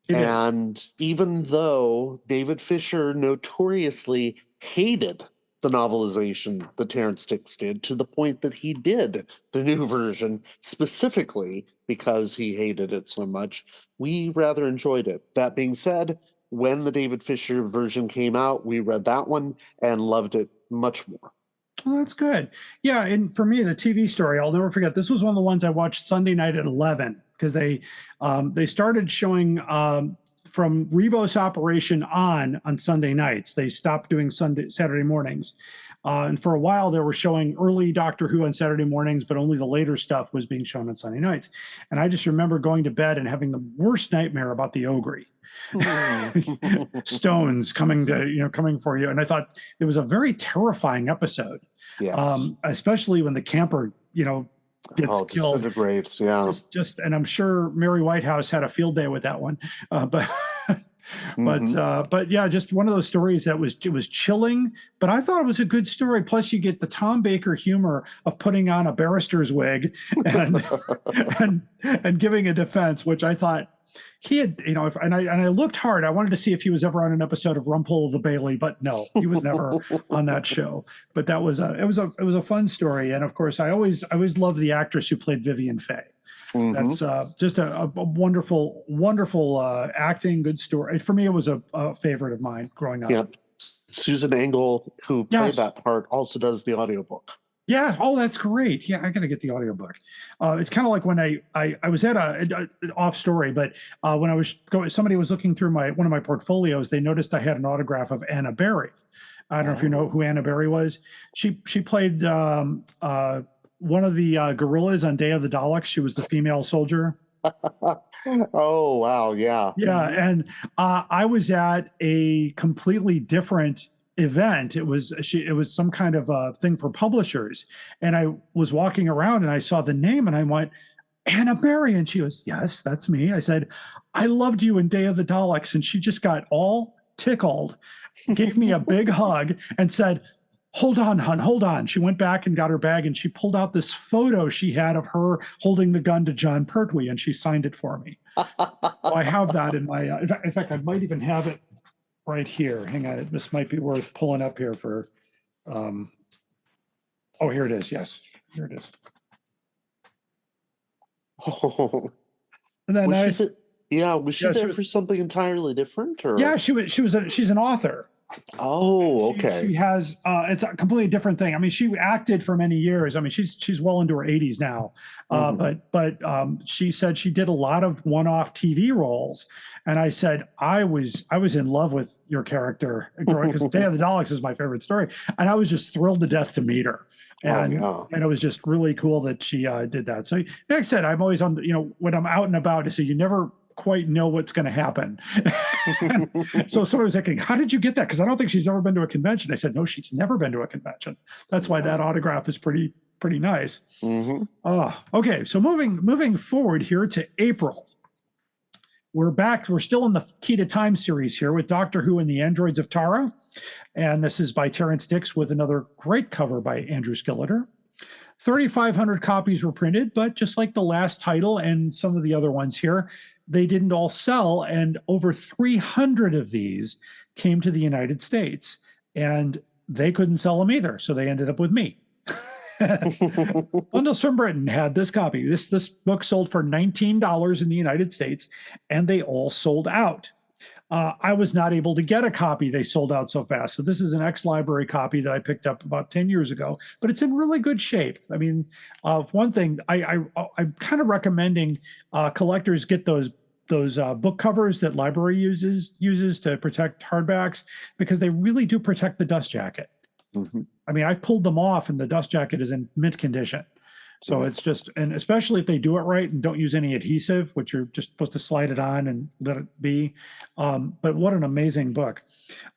And even though David Fisher notoriously hated the novelization that Terrance Dicks did, to the point that he did the new version specifically because he hated it so much, we rather enjoyed it. That being said, when the David Fisher version came out, we read that one and loved it much more. Oh, that's good. Yeah, and for me, the TV story, I'll never forget. This was one of the ones I watched Sunday night at 11 because they started showing from Rebos Operation on Sunday nights. They stopped doing Saturday mornings. And for a while, they were showing early Doctor Who on Saturday mornings, but only the later stuff was being shown on Sunday nights. And I just remember going to bed and having the worst nightmare about the Ogre. Stones coming for you. And I thought it was a very terrifying episode. Yes. Especially when the camper, gets killed. Disintegrates, yeah. And I'm sure Mary Whitehouse had a field day with that one. But yeah, just one of those stories that was chilling, but I thought it was a good story. Plus you get the Tom Baker humor of putting on a barrister's wig and and giving a defense, which I thought he had, and I looked hard. I wanted to see if he was ever on an episode of Rumpole of the Bailey, but no, he was never on that show. But that was it was a fun story. And of course, I always loved the actress who played Vivian Fay. That's just a wonderful, wonderful acting, good story. For me, it was a favorite of mine growing up. Yeah. Susan Engel, who played that part, also does the audiobook. Yeah. Oh, that's great. Yeah, I got to get the audiobook. It's kind of like when I was at an off story, but when I was somebody was looking through one of my portfolios, they noticed I had an autograph of Anna Berry. I don't know if you know who Anna Berry was. She played one of the guerrillas on Day of the Daleks. She was the female soldier. Oh, wow. Yeah. Yeah. And I was at a completely different event. It was some kind of a thing for publishers. And I was walking around and I saw the name and I went, Anna Berry. And she goes, yes, that's me. I said, I loved you in Day of the Daleks. And she just got all tickled, gave me a big hug and said, hold on, hon, hold on. She went back and got her bag and she pulled out this photo she had of her holding the gun to John Pertwee and she signed it for me. So I have that in my, in fact, I might even have it right here. Hang on, this might be worth pulling up here for. Oh, here it is. Yes, here it is. Oh, And then was she there for something entirely different? Or yeah, she's an author. Oh, okay. She has it's a completely different thing. I mean, she acted for many years. I mean, she's well into her 80s now. But she said she did a lot of one-off TV roles. And I said, I was in love with your character growing, because Day of the Daleks is my favorite story. And I was just thrilled to death to meet her. And and it was just really cool that she did that. So like I said, I'm always on when I'm out and about, so you never quite know what's going to happen. So somebody was thinking, how did you get that? Because I don't think she's ever been to a convention. I said, no, she's never been to a convention. That's why that autograph is pretty nice. Okay, so moving forward here to April. We're back. We're still in the Key to Time series here with Doctor Who and the Androids of Tara. And this is by Terrence Dix with another great cover by Andrew Skilleter. 3,500 copies were printed, but just like the last title and some of the other ones here, they didn't all sell, and over 300 of these came to the United States, and they couldn't sell them either, so they ended up with me. Bundles from Britain had this copy. This book sold for $19 in the United States, and they all sold out. I was not able to get a copy. They sold out so fast. So this is an ex-library copy that I picked up about 10 years ago, but it's in really good shape. I mean, one thing I'm kind of recommending collectors get those book covers that library uses to protect hardbacks, because they really do protect the dust jacket. I mean, I've pulled them off and the dust jacket is in mint condition. So it's just, and especially if they do it right and don't use any adhesive, which you're just supposed to slide it on and let it be. But what an amazing book.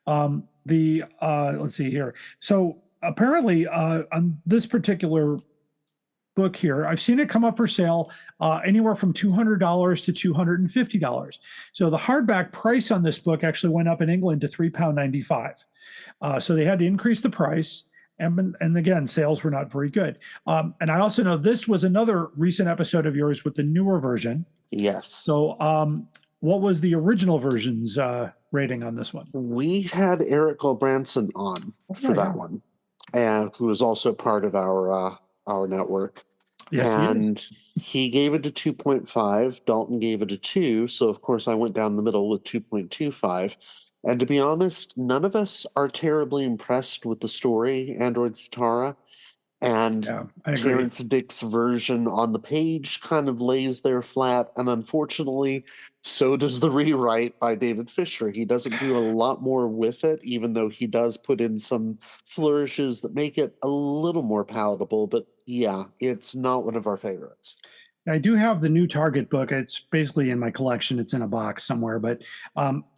Let's see here. So apparently on this particular book here, I've seen it come up for sale anywhere from $200 to $250. So the hardback price on this book actually went up in England to £3.95. So they had to increase the price. And again, sales were not very good. And I also know this was another recent episode of yours with the newer version. Yes. So what was the original version's rating on this one? We had Eric Gulbranson on for that one, and who was also part of our network. Yes, and he gave it a 2.5. Dalton gave it a 2. So, of course, I went down the middle with 2.25. And to be honest, none of us are terribly impressed with the story, Androids of Tara. And Terrence Dick's version on the page kind of lays there flat. And unfortunately, so does the rewrite by David Fisher. He doesn't do a lot more with it, even though he does put in some flourishes that make it a little more palatable. But yeah, it's not one of our favorites. I do have the new Target book. It's basically in my collection. It's in a box somewhere, but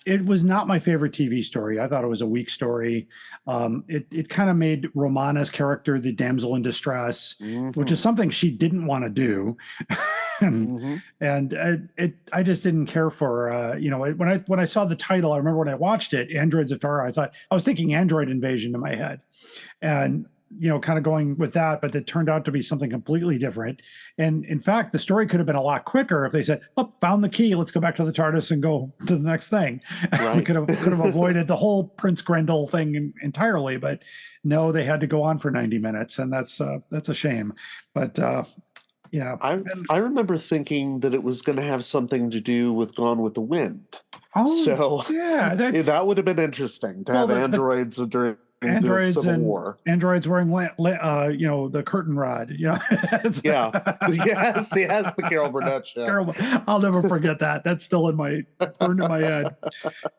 it was not my favorite TV story. I thought it was a weak story. It kind of made Romana's character the damsel in distress, which is something she didn't want to do. And I just didn't care for, when I saw the title, I remember when I watched it, Androids of Tara, I was thinking Android Invasion in my head. And kind of going with that, but it turned out to be something completely different. And in fact, the story could have been a lot quicker if they said, "Oh, found the key. Let's go back to the TARDIS and go to the next thing." Right. We could have avoided the whole Prince Grendel thing entirely. But no, they had to go on for 90 minutes, and that's a shame. But yeah, I remember thinking that it was going to have something to do with Gone with the Wind. Oh, so yeah, that would have been interesting to have androids during androids Civil and War. Androids wearing the curtain rod. Yeah. Yes, the Carol Burnett show. I'll never forget that. That's still burned in my head.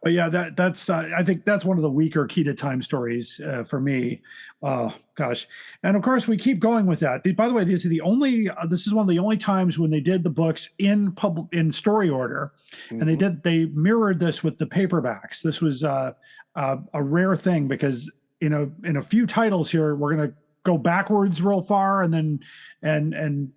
But yeah, that's I think that's one of the weaker Key to Time stories for me. Oh gosh. And of course we keep going with that. By the way, this is one of the only times when they did the books in story order. And they mirrored this with the paperbacks. This was a rare thing, because in a few titles here, we're going to go backwards real far and then and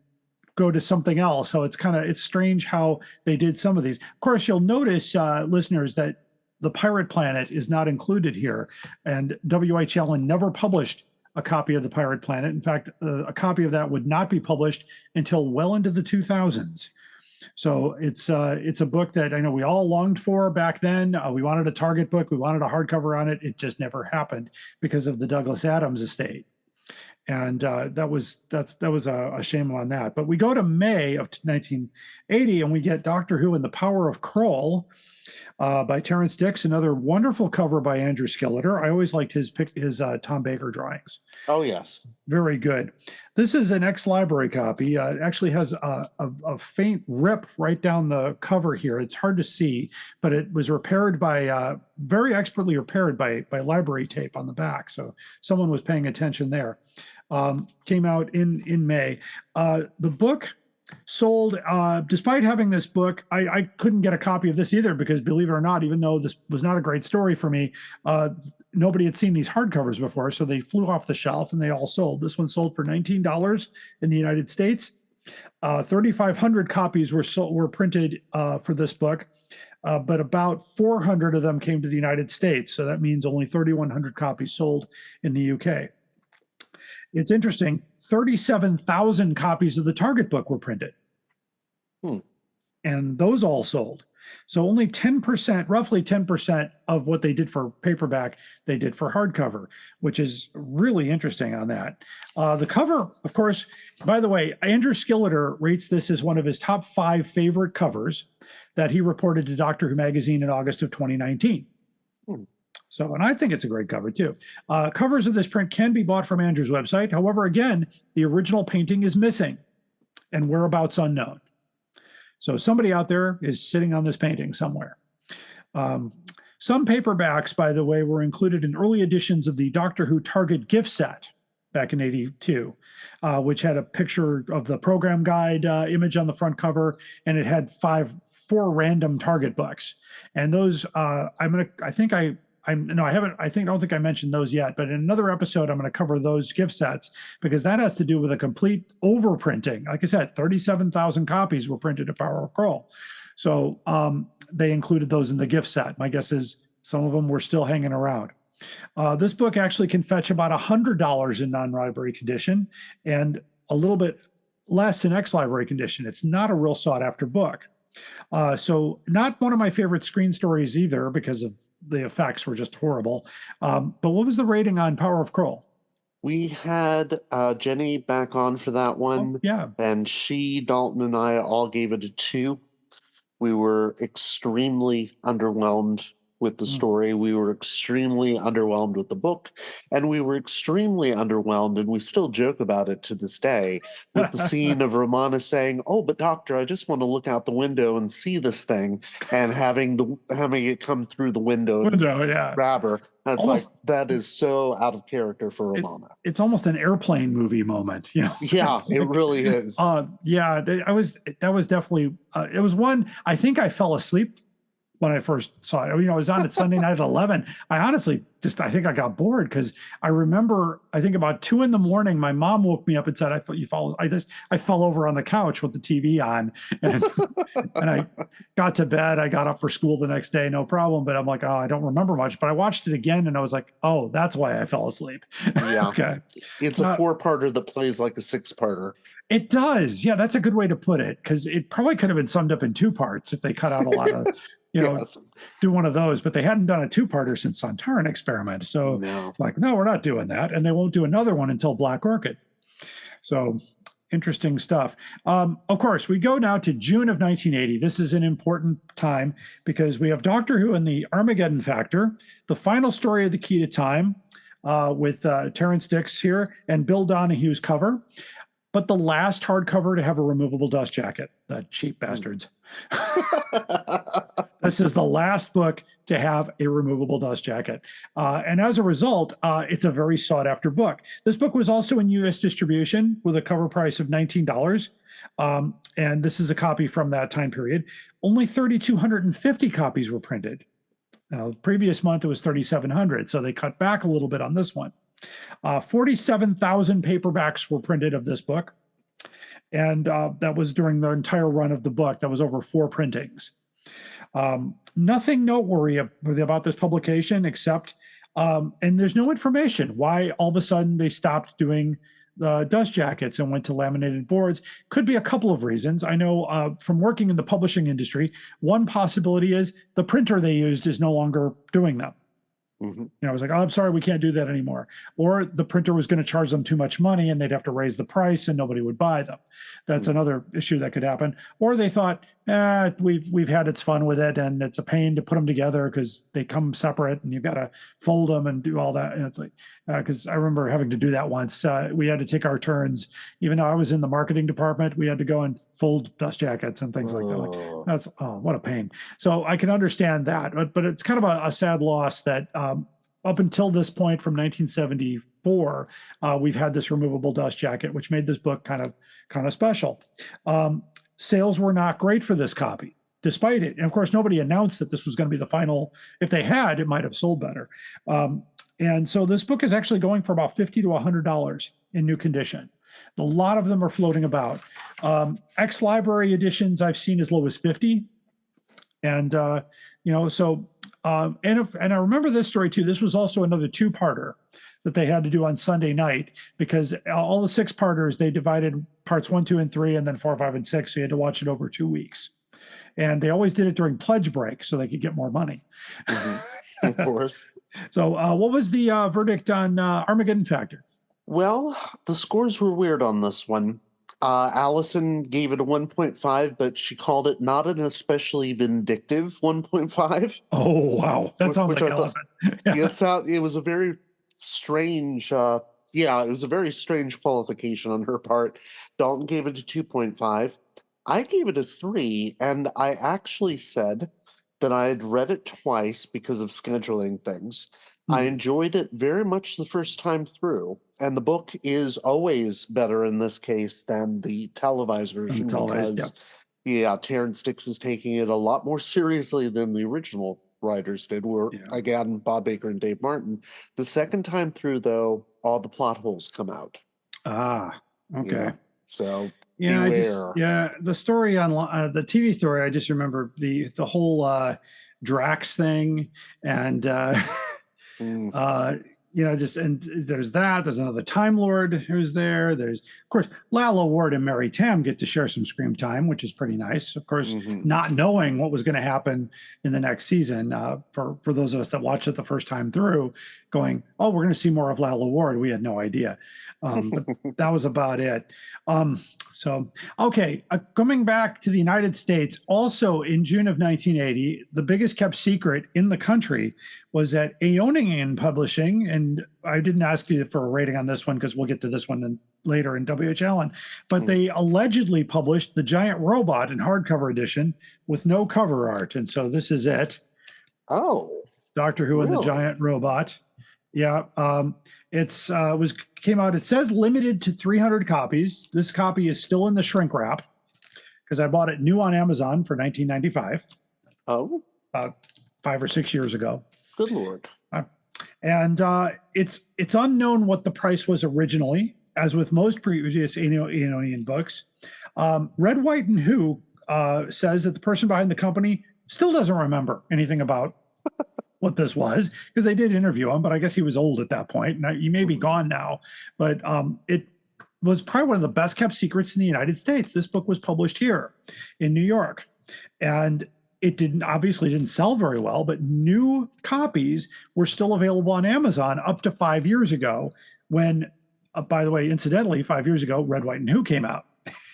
go to something else. So it's strange how they did some of these. Of course, you'll notice, listeners, that the Pirate Planet is not included here, and W.H. Allen never published a copy of the Pirate Planet. In fact, a copy of that would not be published until well into the 2000s. So it's a book that I know we all longed for back then. We wanted a Target book. We wanted a hardcover on it. It just never happened because of the Douglas Adams estate. And that was a shame on that. But we go to May of 1980 and we get Doctor Who and the Power of Kroll by Terrence Dicks, another wonderful cover by Andrew Skilleter. I always liked his Tom Baker drawings. Oh, yes. Very good. This is an ex-library copy. It actually has a faint rip right down the cover here. It's hard to see, but it was repaired by, very expertly repaired by library tape on the back. So someone was paying attention there. Came out in May. The book sold, despite having this book, I couldn't get a copy of this either because, believe it or not, even though this was not a great story for me, nobody had seen these hardcovers before, so they flew off the shelf and they all sold. This one sold for $19 in the United States. 3,500 copies were printed for this book, but about 400 of them came to the United States, so that means only 3,100 copies sold in the UK. It's interesting, 37,000 copies of the Target book were printed. And those all sold. So only 10%, roughly 10% of what they did for paperback, they did for hardcover, which is really interesting on that. The cover, of course, by the way, Andrew Skilleter rates this as one of his top 5 favorite covers that he reported to Doctor Who magazine in August of 2019. So, and I think it's a great cover too. Covers of this print can be bought from Andrew's website. However, again, the original painting is missing and whereabouts unknown. So somebody out there is sitting on this painting somewhere. Some paperbacks, by the way, were included in early editions of the Doctor Who Target gift set back in '82, which had a picture of the program guide image on the front cover, and it had 4 random Target books. And those, I don't think I mentioned those yet, but in another episode, I'm going to cover those gift sets because that has to do with a complete overprinting. Like I said, 37,000 copies were printed at Power of Kroll. So they included those in the gift set. My guess is some of them were still hanging around. This book actually can fetch about $100 in non-library condition and a little bit less in ex-library condition. It's not a real sought-after book. So not one of my favorite screen stories either because of the effects were just horrible. But what was the rating on Power of Kroll? We had Jenny back on for that one. Oh, yeah. And she, Dalton, and I all gave it a 2. We were extremely underwhelmed with the story. We were extremely underwhelmed with the book. And we were extremely underwhelmed, and we still joke about it to this day, with the scene of Romana saying, "Oh, but doctor, I just want to look out the window and see this thing," and having it come through the window yeah. grab her. That's Almost, that is so out of character for Romana. It's almost an airplane movie moment, you know. Yeah, it really is. That was definitely it was one. I think I fell asleep when I first saw it. You know, I was on it Sunday night at 11. I honestly I think I got bored because I remember, I think about 2 a.m, my mom woke me up and said, I fell over on the couch with the TV on and, and I got to bed. I got up for school the next day, no problem. But I'm like, oh, I don't remember much. But I watched it again and I was like, oh, that's why I fell asleep. Yeah. Okay. It's a 4-parter that plays like a 6-parter. It does. Yeah, that's a good way to put it because it probably could have been summed up in 2 parts if they cut out a lot of, yes. do one of those. But they hadn't done a 2-parter since Sontaran Experiment. So no, we're not doing that. And they won't do another one until Black Orchid. So interesting stuff. Of course, we go now to June of 1980. This is an important time because we have Doctor Who and the Armageddon Factor, the final story of The Key to Time with Terrence Dicks here and Bill Donohue's cover. But the last hardcover to have a removable dust jacket, the cheap bastards. This is the last book to have a removable dust jacket. And as a result, it's a very sought after book. This book was also in US distribution with a cover price of $19. And this is a copy from that time period. Only 3,250 copies were printed. Now, the previous month it was 3,700. So they cut back a little bit on this one. 47,000 paperbacks were printed of this book. And that was during the entire run of the book. That was over 4 printings. Nothing noteworthy about this publication except, and there's no information why all of a sudden they stopped doing dust jackets and went to laminated boards. Could be a couple of reasons. I know from working in the publishing industry, one possibility is the printer they used is no longer doing them. I was like, oh, I'm sorry, we can't do that anymore. Or the printer was going to charge them too much money and they'd have to raise the price and nobody would buy them. That's another issue that could happen. Or they thought, we've had its fun with it and it's a pain to put them together because they come separate and you've got to fold them and do all that. And it's like, because I remember having to do that once. We had to take our turns. Even though I was in the marketing department, we had to go and fold dust jackets and things like that. Like, that's, what a pain. So I can understand that, but it's kind of a sad loss that up until this point from 1974, we've had this removable dust jacket, which made this book kind of special. Sales were not great for this copy, despite it. And of course, nobody announced that this was going to be the final. If they had, it might have sold better. And so this book is actually going for about $50 to $100 in new condition. A lot of them are floating about. Ex-library editions I've seen as low as $50. And, so, and I remember this story too. This was also another two-parter that they had to do on Sunday night because all the six-parters, they divided parts 1, 2, and 3, and then 4, 5, and 6. So you had to watch it over 2 weeks. And they always did it during pledge break so they could get more money. Of course. So what was the verdict on Armageddon Factor? Well, the scores were weird on this one. Allison gave it a 1.5, but she called it not an especially vindictive 1.5. Oh, wow. That sounds like Allison. It was a very strange, it was a very strange qualification on her part. Dalton gave it a 2.5. I gave it a 3, and I actually said that I had read it twice because of scheduling things. I enjoyed it very much the first time through, and the book is always better in this case than the televised version because, Terrence Dix is taking it a lot more seriously than the original writers did, were, again, Bob Baker and Dave Martin. The second time through, though, all the plot holes come out. Ah, okay. So, beware. The story on the TV story, I just remember the whole Drax thing and... and there's there's another Time Lord who's there. There's, of course, Lalla Ward and Mary Tam get to share some screen time, which is pretty nice. Of course, not knowing what was going to happen in the next season, for those of us that watched it the first time through, going, oh, we're going to see more of Lalla Ward. We had no idea. But that was about it. Coming back to the United States, also in June of 1980, the biggest kept secret in the country was that Aeonian Publishing, and I didn't ask you for a rating on this one because we'll get to this one later in W.H. Allen, but they allegedly published The Giant Robot in hardcover edition with no cover art. And so this is it. Oh. Doctor Who and the Giant Robot. Yeah, came out. It says limited to 300 copies. This copy is still in the shrink wrap because I bought it new on Amazon for $19.95. Oh, 5 or 6 years ago. Good Lord! And it's unknown what the price was originally, as with most previous Aeonian books. Red, White, and Who says that the person behind the company still doesn't remember anything about what this was, because they did interview him, but I guess he was old at that point. Now, he may be gone now, but it was probably one of the best kept secrets in the United States. This book was published here in New York, and it obviously didn't sell very well, but new copies were still available on Amazon up to 5 years ago when, by the way, incidentally, 5 years ago, Red, White, and Who came out.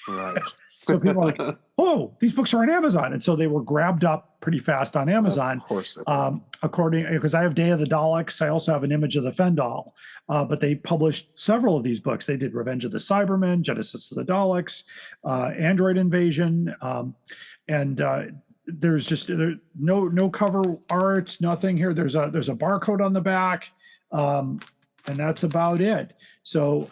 Right. So people were like, oh, these books are on Amazon. And so they were grabbed up pretty fast on Amazon. Of course. Because I have Day of the Daleks. I also have an Image of the Fendal. But they published several of these books. They did Revenge of the Cybermen, Genesis of the Daleks, Android Invasion. There's just no cover art, nothing here. There's a barcode on the back. And that's about it. So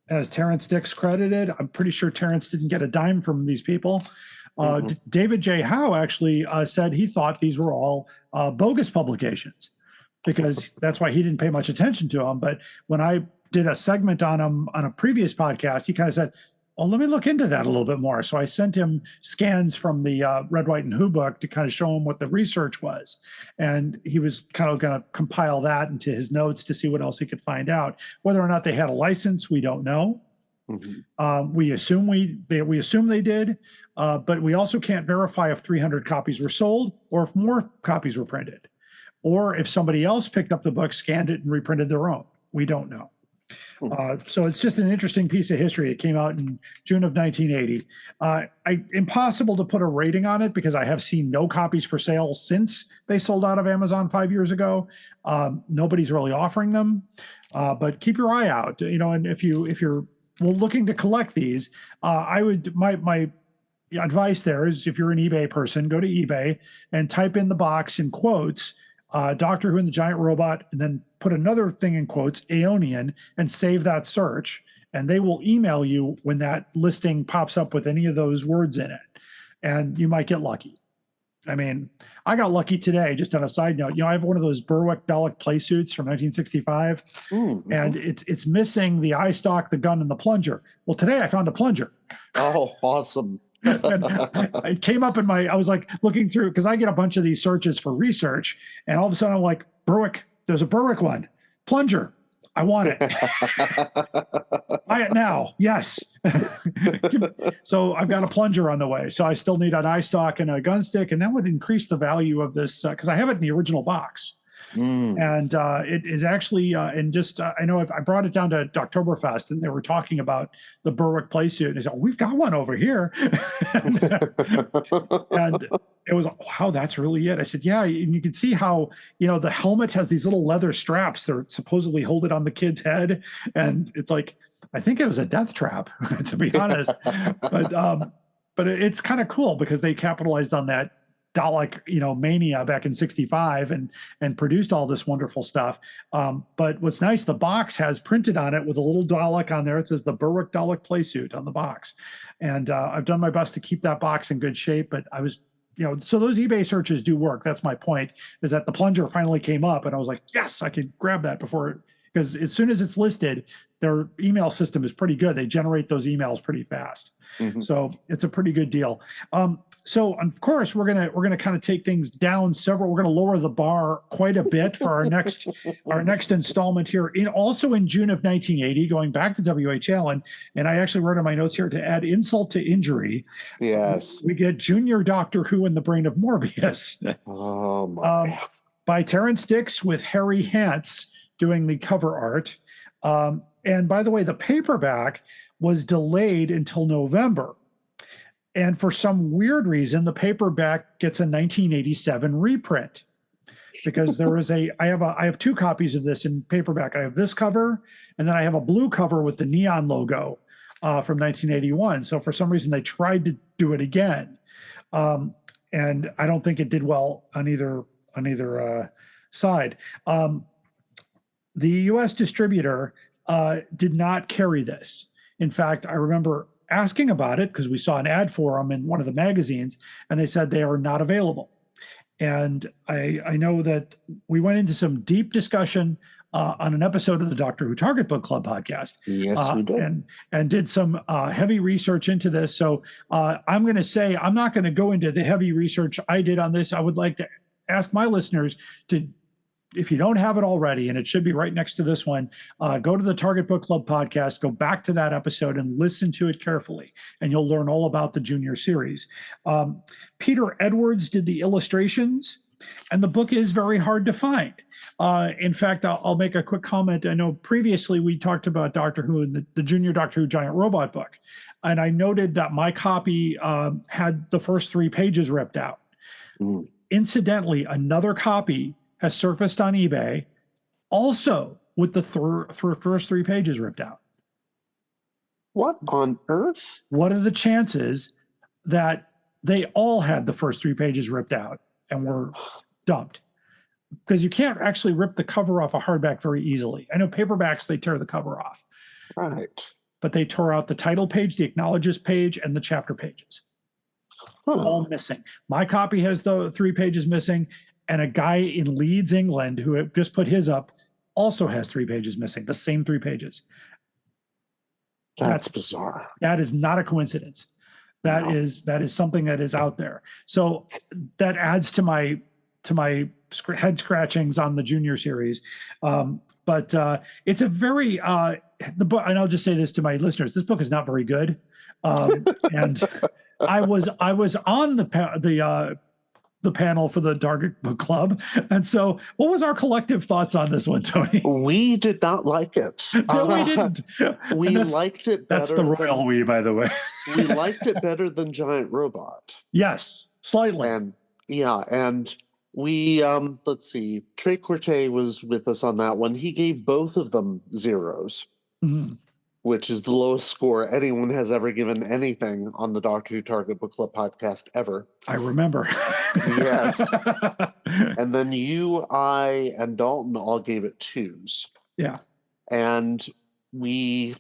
as Terrence Dix credited, I'm pretty sure Terrence didn't get a dime from these people. David J. Howe actually said he thought these were all bogus publications because that's why he didn't pay much attention to them. But when I did a segment on him on a previous podcast, he kind of said, oh, let me look into that a little bit more. So I sent him scans from the Red, White, and Who book to kind of show him what the research was. And he was kind of going to compile that into his notes to see what else he could find out. Whether or not they had a license, we don't know. We assume they did, but we also can't verify if 300 copies were sold or if more copies were printed, or if somebody else picked up the book, scanned it, and reprinted their own. We don't know. So it's just an interesting piece of history. It came out in June of 1980. Impossible to put a rating on it because I have seen no copies for sale since they sold out of Amazon 5 years ago. Nobody's really offering them, but keep your eye out. And if you're looking to collect these, my advice there is, if you're an eBay person, go to eBay and type in the box in quotes, Doctor Who and the Giant Robot, and then put another thing in quotes, Aeonian, and save that search. And they will email you when that listing pops up with any of those words in it. And you might get lucky. I mean, I got lucky today, just on a side note. I have one of those Berwick Dalek play suits from 1965, and it's missing the eye stock, the gun, and the plunger. Well, today I found a plunger. Oh, awesome. And it came up I was like looking through, because I get a bunch of these searches for research, and all of a sudden I'm like, Berwick, there's a Berwick one. Plunger. I want it. Buy it now. Yes. So I've got a plunger on the way. So I still need an eye stock and a gun stick, and that would increase the value of this because I have it in the original box. And it is actually, I know I brought it down to Oktoberfest, and they were talking about the Berwick play suit. And they said, we've got one over here. and it was, wow, that's really it. I said, yeah. And you can see how, the helmet has these little leather straps that supposedly hold it on the kid's head. And it's like, I think it was a death trap, to be honest. But it's kind of cool because they capitalized on that Dalek, mania back in '65 and produced all this wonderful stuff. But what's nice, the box has printed on it with a little Dalek on there. It says the Berwick Dalek playsuit on the box. And I've done my best to keep that box in good shape, but I was, so those eBay searches do work. That's my point, is that the plunger finally came up and I was like, yes, I could grab that because as soon as it's listed, their email system is pretty good. They generate those emails pretty fast. So it's a pretty good deal. So of course we're gonna kind of take things down we're gonna lower the bar quite a bit for our next installment here. Also in June of 1980, going back to WHL, and I actually wrote in my notes here to add insult to injury. Yes, we get Junior Doctor Who in the Brain of Morbius. Oh my! By Terrence Dix with Harry Hance doing the cover art. And by the way, the paperback was delayed until November. And for some weird reason, the paperback gets a 1987 reprint because I have two copies of this in paperback. I have this cover, and then I have a blue cover with the neon logo from 1981. So for some reason, they tried to do it again. And I don't think it did well on either side. The U.S. distributor did not carry this. In fact, I remember asking about it because we saw an ad for them in one of the magazines, and they said they are not available. And I know that we went into some deep discussion on an episode of the Doctor Who Target Book Club podcast. Yes, we did. And did some heavy research into this. So I'm going to say I'm not going to go into the heavy research I did on this. I would like to ask my listeners to, if you don't have it already, and it should be right next to this one, go to the Target Book Club podcast, go back to that episode and listen to it carefully, and you'll learn all about the Junior series. Peter Edwards did the illustrations, and the book is very hard to find. In fact, I'll make a quick comment. I know previously we talked about Doctor Who and the Junior Doctor Who Giant Robot book, and I noted that my copy had the first 3 pages ripped out. Incidentally, another copy has surfaced on eBay, also with the first 3 pages ripped out. What on earth? What are the chances that they all had the first 3 pages ripped out and were dumped? Because you can't actually rip the cover off a hardback very easily. I know paperbacks, they tear the cover off. Right. But they tore out the title page, the acknowledges page, and the chapter pages. All missing. My copy has the 3 pages missing, and a guy in Leeds, England, who had just put his up, also has 3 pages missing, the same 3 pages. That's bizarre. That is not a coincidence. That is something that is out there. So that adds to my head scratchings on the Junior series. But it's a very the book, and I'll just say this to my listeners: this book is not very good. And I was on the panel for the Target Book Club, and so what was our collective thoughts on this one, Tony? We did not like it. No, we didn't. We liked it better. That's the royal we, by the way. We liked it better than Giant Robot. Yes, slightly. And we let's see, Trey Corte was with us on that one. He gave both of them zeros, which is the lowest score anyone has ever given anything on the Doctor Who Target Book Club podcast ever. I remember. Yes. And then you, I, and Dalton all gave it 2s. Yeah. And we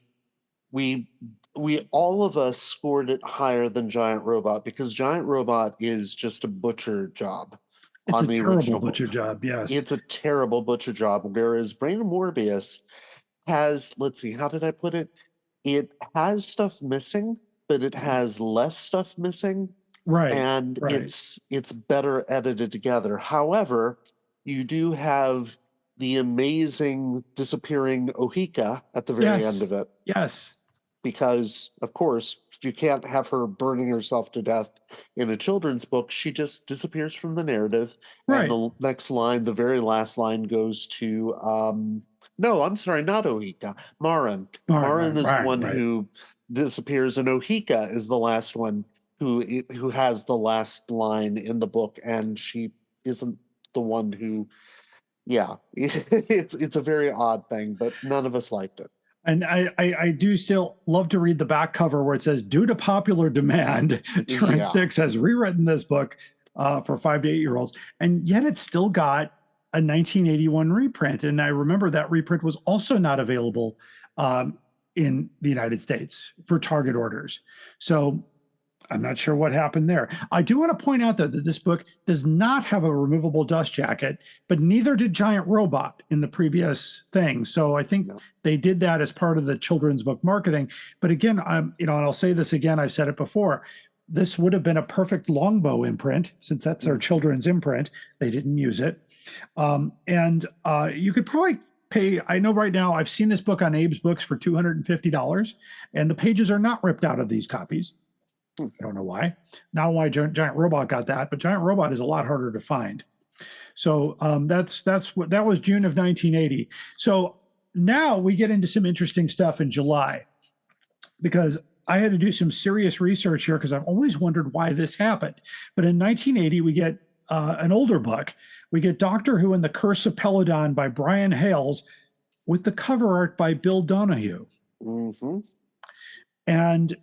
all of us scored it higher than Giant Robot because Giant Robot is just a butcher job. It's on a the terrible original butcher job, yes. It's a terrible butcher job, whereas Brain of Morbius has, let's see, how did I put it? It has stuff missing, but it has less stuff missing. Right. And it's better edited together. However, you do have the amazing disappearing Ohika at the very end of it. Yes. Because, of course, you can't have her burning herself to death in a children's book. She just disappears from the narrative. Right. And the next line, the very last line, goes to no, I'm sorry, not Ohika. Marin. Marin is the one who disappears, and Ohika is the last one who has the last line in the book, and she isn't the one who. Yeah, it's a very odd thing, but none of us liked it. And I do still love to read the back cover where it says, due to popular demand, Terrence Dix has rewritten this book for 5 to 8 year olds. And yet it's still got a 1981 reprint. And I remember that reprint was also not available in the United States for Target orders. So I'm not sure what happened there. I do want to point out, though, that this book does not have a removable dust jacket, but neither did Giant Robot in the previous thing. So I think they did that as part of the children's book marketing. But again, and I'll say this again, I've said it before, this would have been a perfect Longbow imprint, since that's their children's imprint. They didn't use it. And you could probably pay, I know right now, I've seen this book on Abe's Books for $250, and the pages are not ripped out of these copies. I don't know why. Now why Giant Robot got that, but Giant Robot is a lot harder to find. So that was June of 1980. So now we get into some interesting stuff in July, because I had to do some serious research here because I've always wondered why this happened. But in 1980, we get an older book. We get Doctor Who and the Curse of Peladon by Brian Hales with the cover art by Bill Donahue. And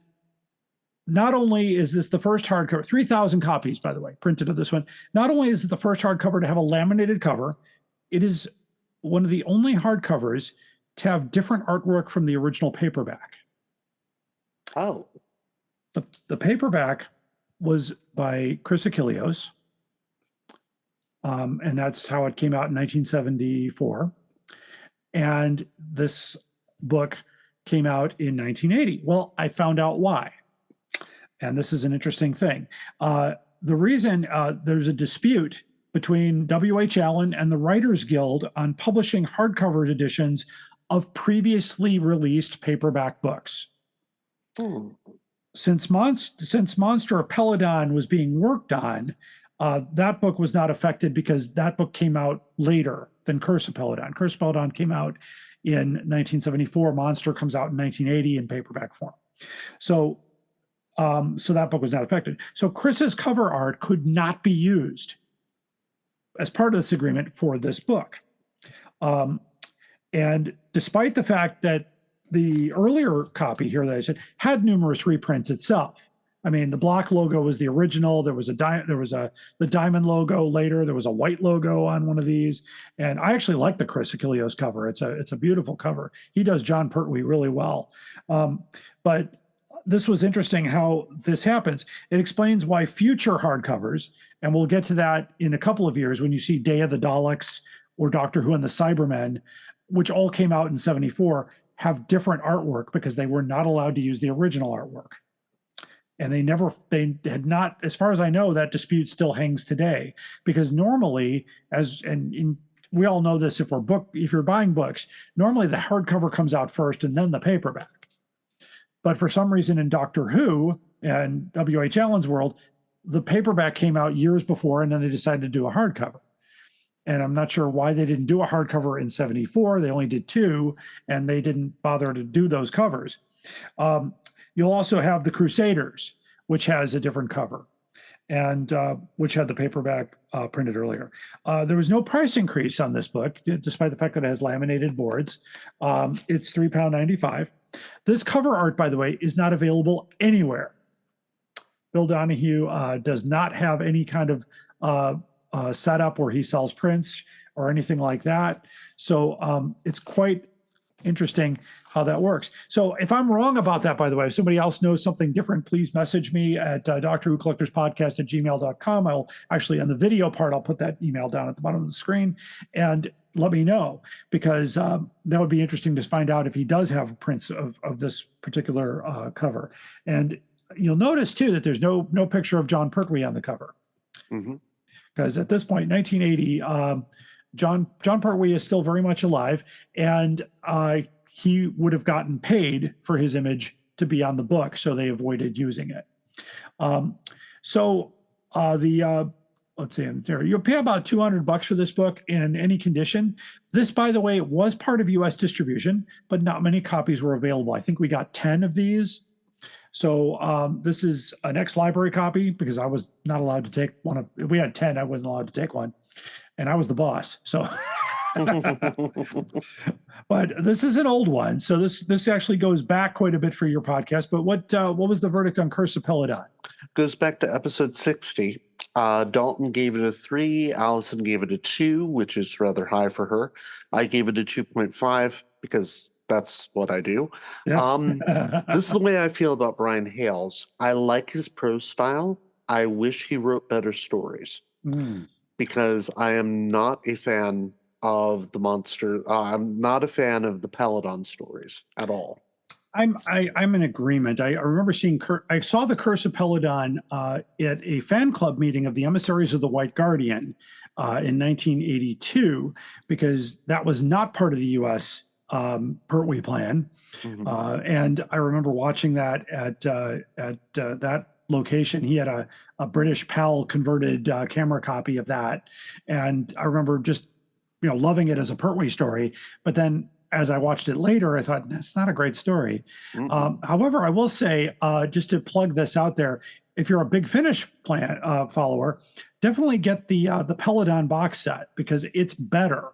not only is this the first hardcover, 3,000 copies, by the way, printed of this one. Not only is it the first hardcover to have a laminated cover, it is one of the only hardcovers to have different artwork from the original paperback. Oh. The paperback was by Chris Achilleos, and that's how it came out in 1974. And this book came out in 1980. Well, I found out why. And this is an interesting thing. The reason there's a dispute between W.H. Allen and the Writers Guild on publishing hardcover editions of previously released paperback books. Since Monster of Peladon was being worked on, that book was not affected because that book came out later than Curse of Peladon. Curse of Peladon came out in 1974. Monster comes out in 1980 in paperback form. So that book was not affected. So Chris's cover art could not be used as part of this agreement for this book. And despite the fact that the earlier copy here that I said had numerous reprints itself. I mean, the block logo was the original. There was the diamond logo later. There was a white logo on one of these. And I actually like the Chris Achilleos cover. It's a beautiful cover. He does John Pertwee really well. But this was interesting how this happens. It explains why future hardcovers, and we'll get to that in a couple of years when you see Day of the Daleks or Doctor Who and the Cybermen, which all came out in 74, have different artwork because they were not allowed to use the original artwork. And they had not, as far as I know, that dispute still hangs today, because normally, and we all know this if you're buying books, normally the hardcover comes out first and then the paperback. But for some reason in Doctor Who and W.H. Allen's world, the paperback came out years before, and then they decided to do a hardcover. And I'm not sure why they didn't do a hardcover in 74. They only did 2, and they didn't bother to do those covers. You'll also have The Crusaders, which has a different cover, and which had the paperback printed earlier. There was no price increase on this book, despite the fact that it has laminated boards. It's £3.95. This cover art, by the way, is not available anywhere. Bill Donahue does not have any kind of setup where he sells prints or anything like that. So it's quite interesting how that works. So if I'm wrong about that, by the way, if somebody else knows something different, please message me at Doctor Who Collectors Podcast at gmail.com. I'll actually, on the video part, I'll put that email down at the bottom of the screen and let me know, because that would be interesting to find out if he does have prints of this particular cover. And you'll notice too that there's no picture of John Pertwee on the cover, because at this point, 1980, John Pertwee is still very much alive, and he would have gotten paid for his image to be on the book, so they avoided using it. Let's see, you'll pay about $200 for this book in any condition. This, by the way, was part of U.S. distribution, but not many copies were available. I think we got 10 of these. So this is an ex-library copy, because I was not allowed to take one of. We had 10. I wasn't allowed to take one, and I was the boss. So, but this is an old one. So this actually goes back quite a bit for your podcast. But what was the verdict on Curse of Peladon? Goes back to episode 60. Dalton gave it a 3. Allison gave it a 2, which is rather high for her. I gave it a 2.5 because that's what I do. Yes. This is the way I feel about Brian Hales. I like his prose style. I wish he wrote better stories, because I am not a fan of the monster. I'm not a fan of the Peladon stories at all. I'm in agreement. I remember I saw the Curse of Peladon at a fan club meeting of the Emissaries of the White Guardian in 1982, because that was not part of the U.S. Pertwee plan. And I remember watching that at that location. He had a British PAL converted camera copy of that. And I remember just, loving it as a Pertwee story. But then as I watched it later, I thought, that's not a great story. However, I will say, just to plug this out there, if you're a Big Finish follower, definitely get the Peladon box set, because it's better.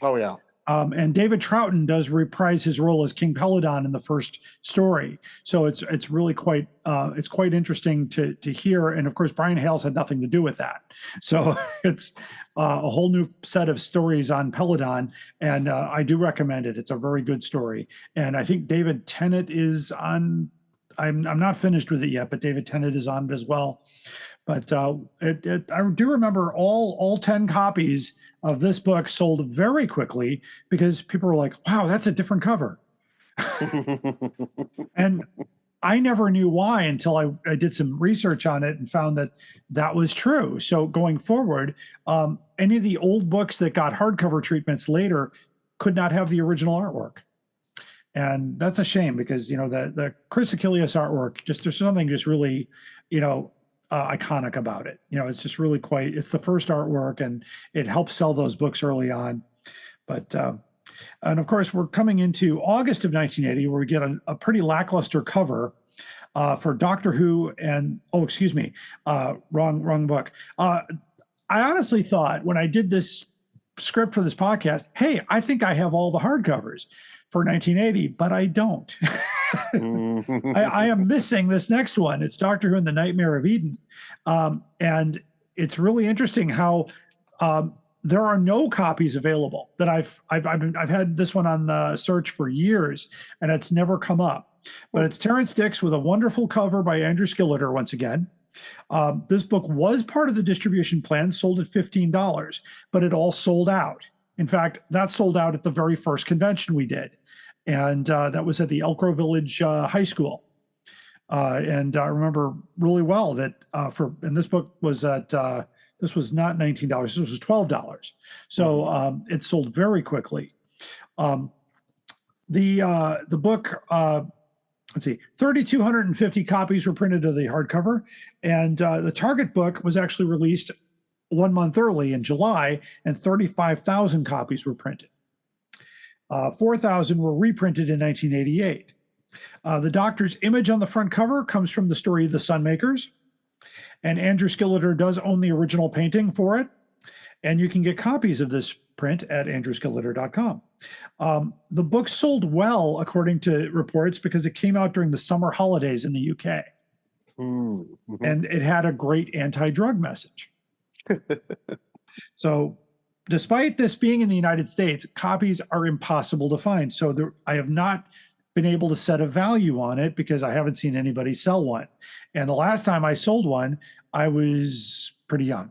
Oh, yeah. And David Troughton does reprise his role as King Peladon in the first story. So it's really quite interesting to hear. And of course, Brian Hales had nothing to do with that. So it's a whole new set of stories on Peladon, and I do recommend it. It's a very good story. And I think David Tennant is on. I'm not finished with it yet, but David Tennant is on it as well. But I do remember all 10 copies of this book sold very quickly, because people were like, wow, that's a different cover. And I never knew why until I did some research on it and found that was true. So going forward, any of the old books that got hardcover treatments later could not have the original artwork. And that's a shame, because, the Chris Achilles artwork, there's something just really, iconic about it. It's just really it's the first artwork, and it helps sell those books early on. But, and of course, we're coming into August of 1980, where we get a pretty lackluster cover for Doctor Who and, wrong book. I honestly thought, when I did this script for this podcast, hey, I think I have all the hardcovers for 1980, but I don't. I am missing this next one. It's Doctor Who and the Nightmare of Eden. And it's really interesting how there are no copies available. That I've had this one on the search for years, and it's never come up. But it's Terrence Dicks with a wonderful cover by Andrew Skilleter once again. This book was part of the distribution plan, sold at $15, but it all sold out. In fact, that sold out at the very first convention we did. And that was at the Elk Grove Village High School. And I remember really well that and this book was at This was not $19. This was $12. So it sold very quickly. The book, let's see, 3,250 copies were printed of the hardcover, and the Target book was actually released 1 month early in July, and 35,000 copies were printed. 4,000 were reprinted in 1988. The Doctor's image on the front cover comes from the story of the Sunmakers, and Andrew Skilleter does own the original painting for it, and you can get copies of this print at andrewskilleter.com. The book sold well, according to reports, because it came out during the summer holidays in the UK. Mm-hmm. And it had a great anti-drug message. So despite this being in the United States, copies are impossible to find. So I have not been able to set a value on it because I haven't seen anybody sell one. And the last time I sold one, I was pretty young.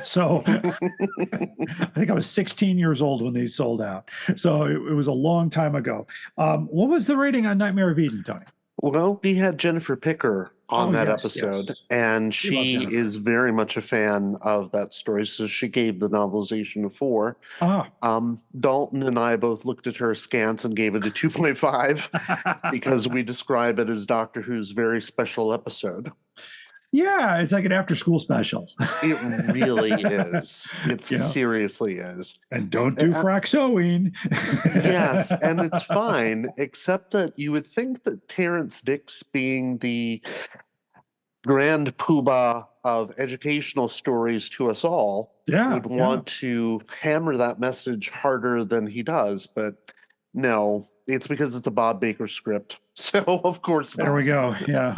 So I think I was 16 years old when these sold out. So it was a long time ago. What was the rating on Nightmare of Eden, Tony? Well, we had Jennifer Picker on that episode, and she is very much a fan of that story. So she gave the novelization a 4. Dalton and I both looked at her askance and gave it a 2.5 because we describe it as Doctor Who's very special episode. Yeah, it's like an after-school special. It really is. It seriously is. And don't do frack sewing. Yes, and it's fine, except that you would think that Terrence Dix, being the grand poobah of educational stories to us all, would want to hammer that message harder than he does. But no, it's because it's a Bob Baker script. So, of course not. There we go. Yeah.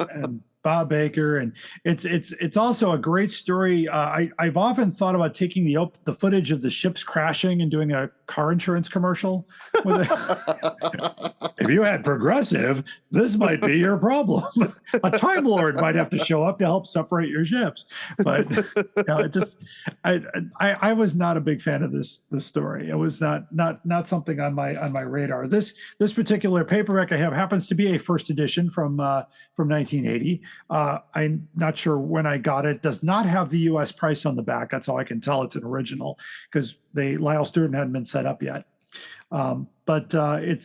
And Bob Baker, and it's also a great story. I've often thought about taking the footage of the ships crashing and doing a car insurance commercial with it. If you had Progressive, this might be your problem. A Time Lord might have to show up to help separate your ships. But I was not a big fan of this story. It was not something on my radar. This particular paperback I have happens to be a first edition from 1980. I'm not sure when I got it. Does not have the U.S. price on the back. That's how I can tell it's an original, because Lyle Stewart hadn't been set up yet. But I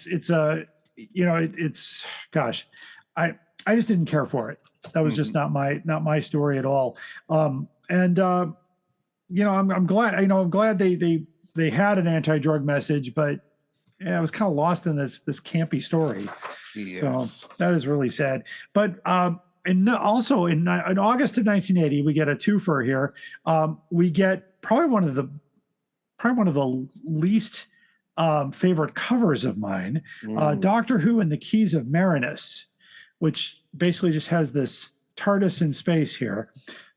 just didn't care for it. That was just not my story at all. I'm glad. I'm glad they had an anti-drug message, but I was kind of lost in this campy story. Yes. So that is really sad. But and also in August of 1980, we get a twofer here. We get probably one of the least favorite covers of mine, Doctor Who and the Keys of Marinus, which basically just has this TARDIS in space here.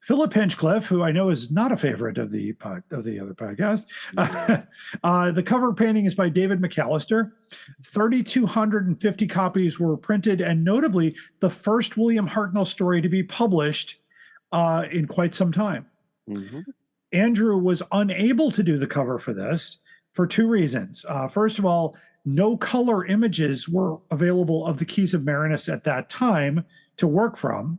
Philip Hinchcliffe, who I know is not a favorite of the other podcast. The cover painting is by David McAllister. 3,250 copies were printed, and notably the first William Hartnell story to be published in quite some time. Mm-hmm. Andrew was unable to do the cover for this for 2 reasons. First of all, no color images were available of the Keys of Marinus at that time to work from,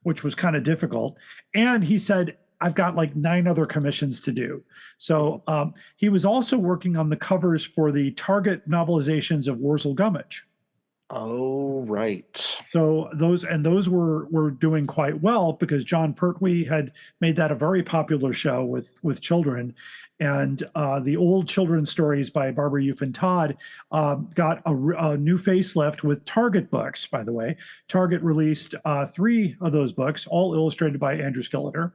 which was kind of difficult. And he said, I've got like 9 other commissions to do. So he was also working on the covers for the Target novelizations of Wurzel Gummidge. Oh, right. So those were doing quite well because John Pertwee had made that a very popular show with children. And the old children's stories by Barbara Eufen Todd got a new facelift with Target books, by the way. Target released 3 of those books, all illustrated by Andrew Skilleter.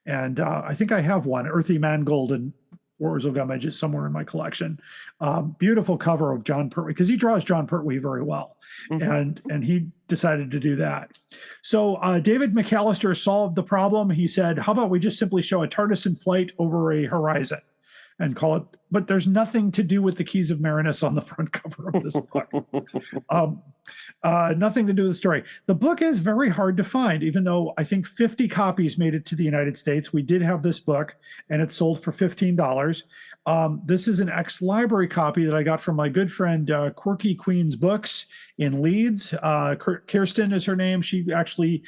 And I think I have one, Earthy Mangold and Wurzel Gummidge is somewhere in my collection. Beautiful cover of John Pertwee, because he draws John Pertwee very well. Mm-hmm. And he decided to do that. So David McAllister solved the problem. He said, how about we just simply show a TARDIS in flight over a horizon and call it, but there's nothing to do with the Keys of Marinus on the front cover of this book. Nothing to do with the story. The book is very hard to find, even though I think 50 copies made it to the United States. We did have this book, and it sold for $15. This is an ex-library copy that I got from my good friend Quirky Queen's Books in Leeds. Kirsten is her name. She actually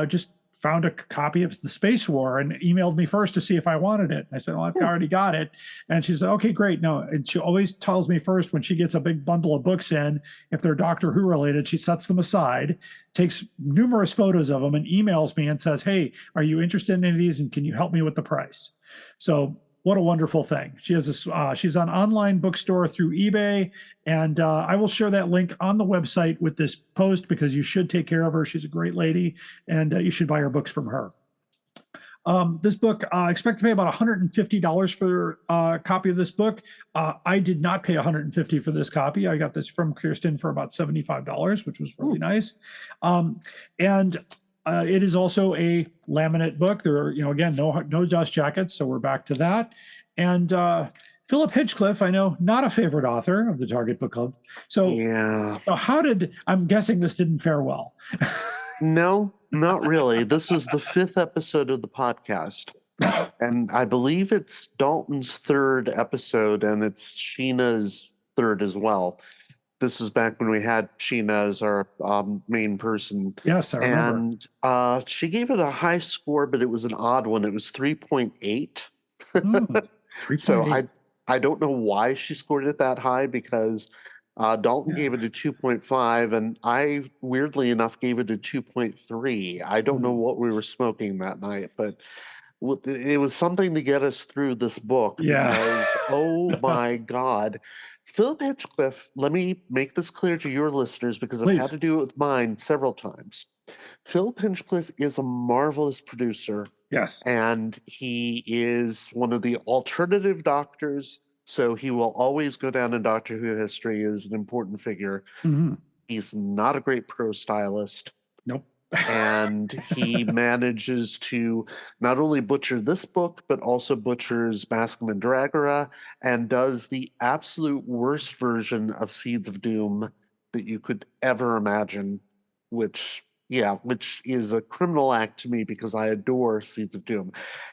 just found a copy of The Space War and emailed me first to see if I wanted it. I said, well, I've already got it. And she said, okay, great. No, and she always tells me first when she gets a big bundle of books in, if they're Doctor Who related, she sets them aside, takes numerous photos of them and emails me and says, hey, are you interested in any of these? And can you help me with the price? So what a wonderful thing. She has this, she's on online bookstore through eBay. And I will share that link on the website with this post because you should take care of her. She's a great lady and you should buy her books from her. This book, I expect to pay about $150 for a copy of this book. I did not pay $150 for this copy. I got this from Kirsten for about $75, which was really nice. It is also a laminate book. There are, again, no dust jackets, so we're back to that. And Philip Hinchcliffe, I know, not a favorite author of the Target Book Club. So, yeah. So I'm guessing this didn't fare well. No, not really. This is the 5th episode of the podcast. And I believe it's Dalton's 3rd episode, and it's Sheena's 3rd as well. This is back when we had Sheena as our main person. Yes, I remember. And she gave it a high score, but it was an odd one. It was 3.8. 3.8. So I don't know why she scored it that high because Dalton gave it a 2.5, and I, weirdly enough, gave it a 2.3. I don't know what we were smoking that night, but it was something to get us through this book. Yeah. Because, oh my God. Philip Hinchcliffe, let me make this clear to your listeners because I've had to do it with mine several times. Philip Hinchcliffe is a marvelous producer. Yes. And he is one of the alternative doctors, so he will always go down in Doctor Who history as an important figure. Mm-hmm. He's not a great pro stylist. Nope. And he manages to not only butcher this book, but also butchers Bascom and Dragora, and does the absolute worst version of Seeds of Doom that you could ever imagine, which is a criminal act to me because I adore Seeds of Doom.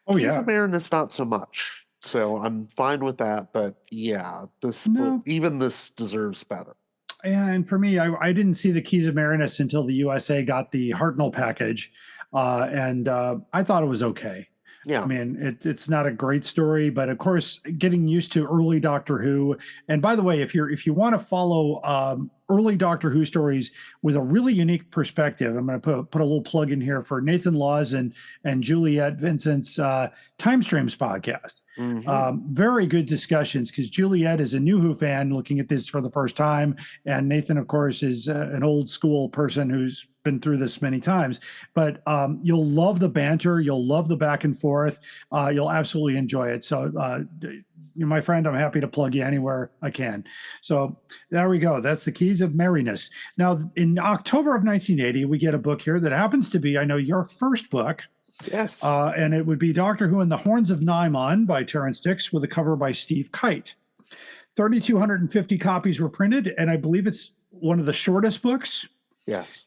Keys of Marinus, not so much. So I'm fine with that, but yeah, book, even this deserves better. And for me, I didn't see the Keys of Marinus until the USA got the Hartnell package, and I thought it was okay. Yeah, I mean, it's not a great story, but of course, getting used to early Doctor Who. And by the way, if you want to follow early Doctor Who stories with a really unique perspective, I'm going to put a little plug in here for Nathan Laws and Juliet Vincent's Time Streams podcast. Mm-hmm. Very good discussions because Juliet is a new Who fan looking at this for the first time, and Nathan, of course, is an old school person who's been through this many times. But you'll love the banter, you'll love the back and forth, you'll absolutely enjoy it. So, my friend, I'm happy to plug you anywhere I can. So there we go. That's the Keys of Marinus. Now, in October of 1980, we get a book here that happens to be, I know, your first book. Yes. And it would be Doctor Who and the Horns of Nimon by Terrence Dix with a cover by Steve Kite. 3,250 copies were printed, and I believe it's one of the shortest books. Yes.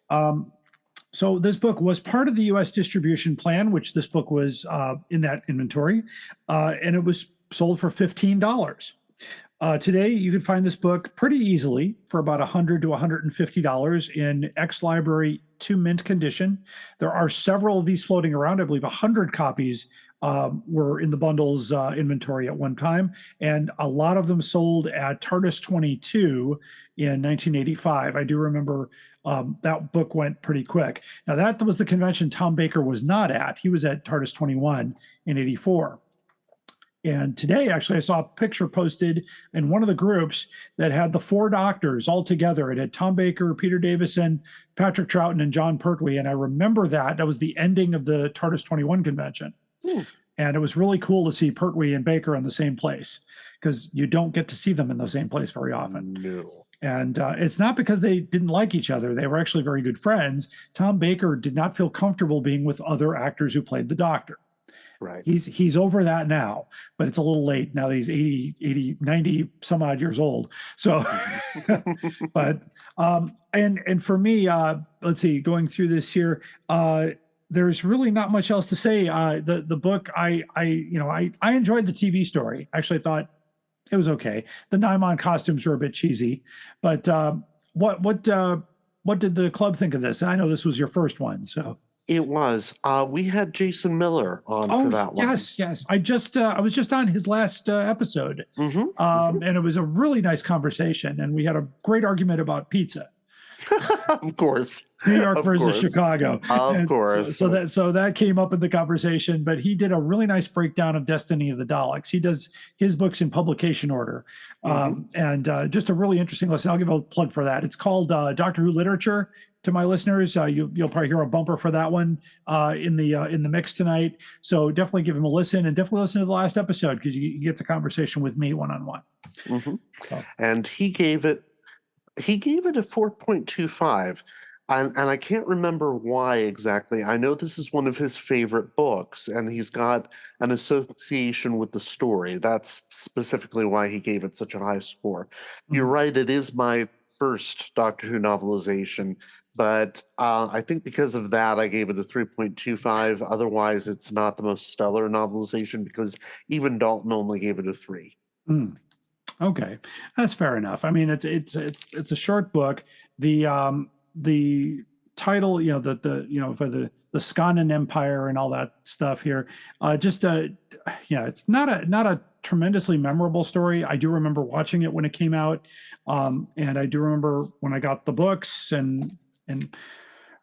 So this book was part of the U.S. distribution plan, which this book was in that inventory, and it was sold for $15. Today, you can find this book pretty easily for about $100 to $150 in ex-library to mint condition. There are several of these floating around. I believe 100 copies were in the bundle's inventory at one time, and a lot of them sold at Tardis 22 in 1985. I do remember that book went pretty quick. Now, that was the convention Tom Baker was not at. He was at Tardis 21 in 84. And today, actually, I saw a picture posted in one of the groups that had the 4 doctors all together. It had Tom Baker, Peter Davison, Patrick Troughton, and John Pertwee. And I remember that. That was the ending of the Tardis 21 convention. And it was really cool to see Pertwee and Baker in the same place because you don't get to see them in the same place very often. No. And it's not because they didn't like each other. They were actually very good friends. Tom Baker did not feel comfortable being with other actors who played the Doctor. Right. He's over that now, but it's a little late now that he's 80, 90 some odd years old. So, but, and for me, let's see, going through this here, there's really not much else to say. The book, I enjoyed the TV story. Actually, I thought it was okay. The Nimon costumes were a bit cheesy, but what did the club think of this? And I know this was your first one, so. It was. We had Jason Miller on for that one. Yes. I was just on his last episode, and it was a really nice conversation, and we had a great argument about pizza. Of course, New York versus Chicago. Of course. So that came up in the conversation. But he did a really nice breakdown of Destiny of the Daleks. He does his books in publication order, and just a really interesting listen. I'll give a plug for that. It's called Doctor Who Literature. To my listeners, you'll probably hear a bumper for that one in the mix tonight. So definitely give him a listen, and definitely listen to the last episode because he gets a conversation with me one-on-one. And he gave it a 4.25, and I can't remember why exactly. I know this is one of his favorite books, and he's got an association with the story. That's specifically why he gave it such a high score. You're right, it is my first Doctor Who novelization, but I think because of that, I gave it a 3.25. Otherwise, it's not the most stellar novelization because even Dalton only gave it a 3. Okay, that's fair enough. I mean, it's a short book. The title, for the Scanlan Empire and all that stuff here, it's not a tremendously memorable story. I do remember watching it when it came out, and I do remember when I got the books, and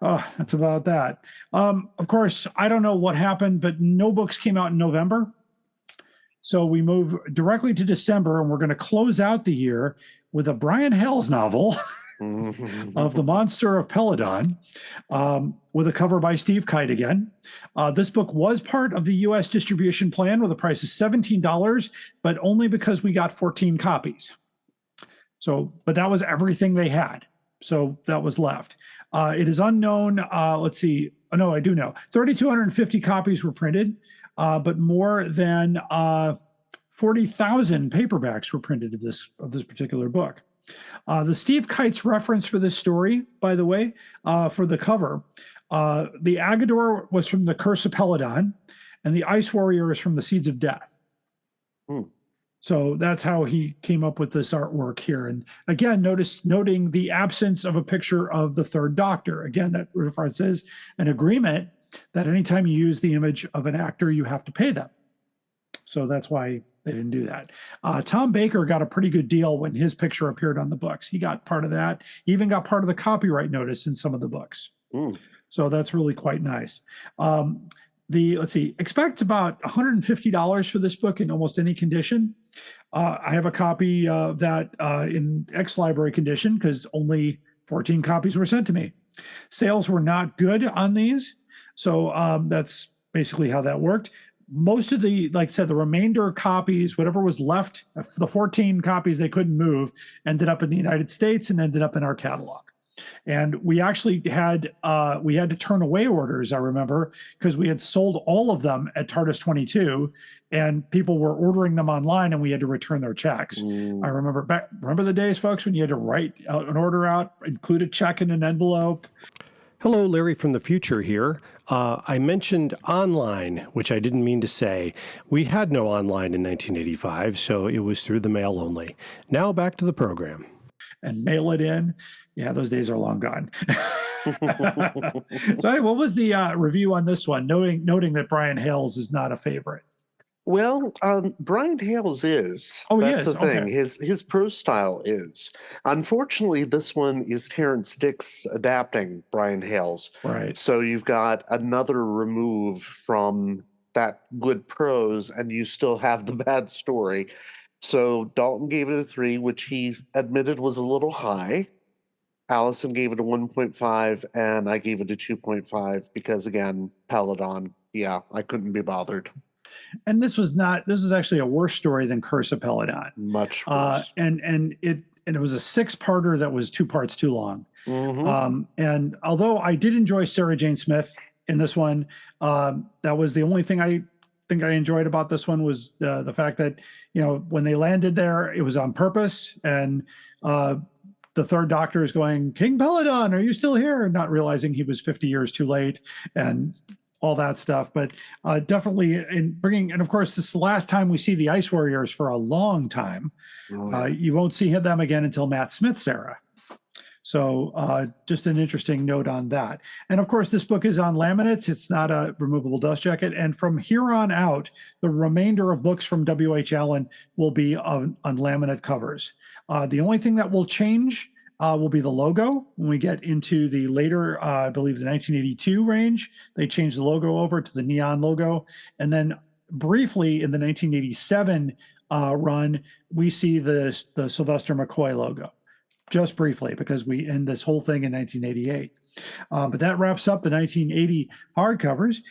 that's about that. Of course, I don't know what happened, but no books came out in November. So we move directly to December, and we're going to close out the year with a Brian Hales novel of The Monster of Peladon, with a cover by Steve Kite again. This book was part of the U.S. distribution plan with a price of $17, but only because we got 14 copies. But that was everything they had. So that was left. It is unknown. Let's see. Oh, no, I do know. 3,250 copies were printed. But more than 40,000 paperbacks were printed of this particular book. The Steve Kite's reference for this story, by the way, for the cover, the Agador was from the Curse of Peladon, and the Ice Warrior is from the Seeds of Death. So that's how he came up with this artwork here. And again, noting the absence of a picture of the Third Doctor. Again, that references an agreement that anytime you use the image of an actor, you have to pay them. So that's why they didn't do that. Tom Baker got a pretty good deal when his picture appeared on the books. He got part of that. He even got part of the copyright notice in some of the books. So that's really quite nice. Expect about $150 for this book in almost any condition. I have a copy of that in ex-library condition because only 14 copies were sent to me. Sales were not good on these. So that's basically how that worked. Most of the, like I said, the remainder copies, whatever was left, the 14 copies they couldn't move, ended up in the United States and ended up in our catalog. And we actually had to turn away orders, I remember, because we had sold all of them at TARDIS 22, and people were ordering them online, and we had to return their checks. I remember the days, folks, when you had to write an order out, include a check in an envelope. Hello, Larry from the future here. I mentioned online, which I didn't mean to say. We had no online in 1985, so it was through the mail only. Now back to the program. And mail it in. Yeah, those days are long gone. So anyway, what was the review on this one, noting that Brian Hales is not a favorite? Well, Brian Hales is. Oh, That's he is. the thing. Okay. His prose style is. Unfortunately, this one is Terrence Dicks adapting Brian Hales. Right. So you've got another remove from that good prose, and you still have the bad story. So Dalton gave it a 3, which he admitted was a little high. Allison gave it a 1.5, and I gave it a 2.5 because, again, Peladon. Yeah, I couldn't be bothered. And this was actually a worse story than Curse of Peladon. Much worse. And it was a 6-parter that was 2 parts too long. And although I did enjoy Sarah Jane Smith in this one, that was the only thing I think I enjoyed about this one was the fact that, when they landed there, it was on purpose. And the Third Doctor is going, King Peladon, are you still here? Not realizing he was 50 years too late and all that stuff. But definitely in bringing, and of course, this is the last time we see the Ice Warriors for a long time. You won't see them again until Matt Smith's era. So just an interesting note on that. And of course, this book is on laminates. It's not a removable dust jacket. And from here on out, the remainder of books from W.H. Allen will be on laminate covers. The only thing that will change will be the logo. When we get into the later, I believe the 1982 range, they changed the logo over to the neon logo. And then briefly in the 1987 run, we see the Sylvester McCoy logo. Just briefly, because we end this whole thing in 1988. But that wraps up the 1980 hardcovers.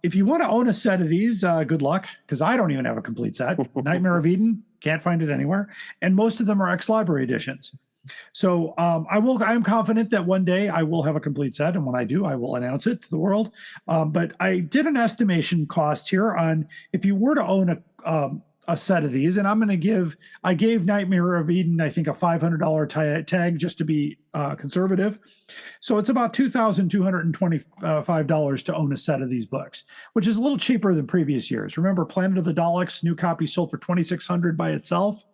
If you want to own a set of these, good luck, because I don't even have a complete set. Nightmare of Eden, can't find it anywhere. And most of them are ex-library editions. So I am confident that one day I will have a complete set. And when I do, I will announce it to the world. But I did an estimation cost here on if you were to own a set of these, and I gave Nightmare of Eden, I think, a $500 tag just to be conservative. So it's about $2,225 to own a set of these books, which is a little cheaper than previous years. Remember, Planet of the Daleks, new copy sold for $2,600 by itself.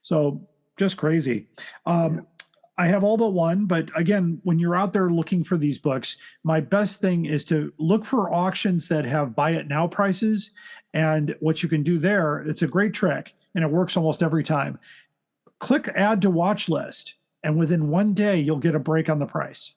So just crazy. I have all but one, but again, when you're out there looking for these books, my best thing is to look for auctions that have buy it now prices. And what you can do there, it's a great trick, and it works almost every time. Click add to watch list, and within one day, you'll get a break on the price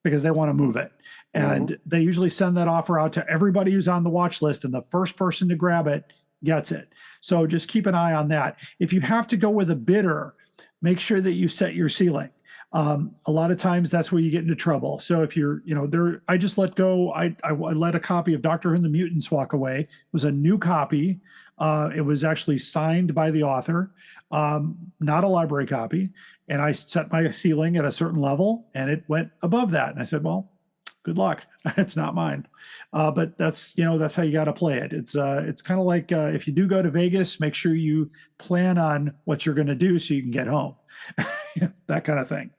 because they want to move it. And they usually send that offer out to everybody who's on the watch list, and the first person to grab it gets it. So just keep an eye on that. If you have to go with a bidder, make sure that you set your ceiling. A lot of times that's where you get into trouble. So if you're, I just let go. I let a copy of Doctor Who and the Mutants walk away. It was a new copy. It was actually signed by the author, not a library copy. And I set my ceiling at a certain level, and it went above that. And I said, well, good luck. It's not mine. But that's how you got to play it. It's kind of like if you do go to Vegas, make sure you plan on what you're going to do so you can get home. That kind of thing.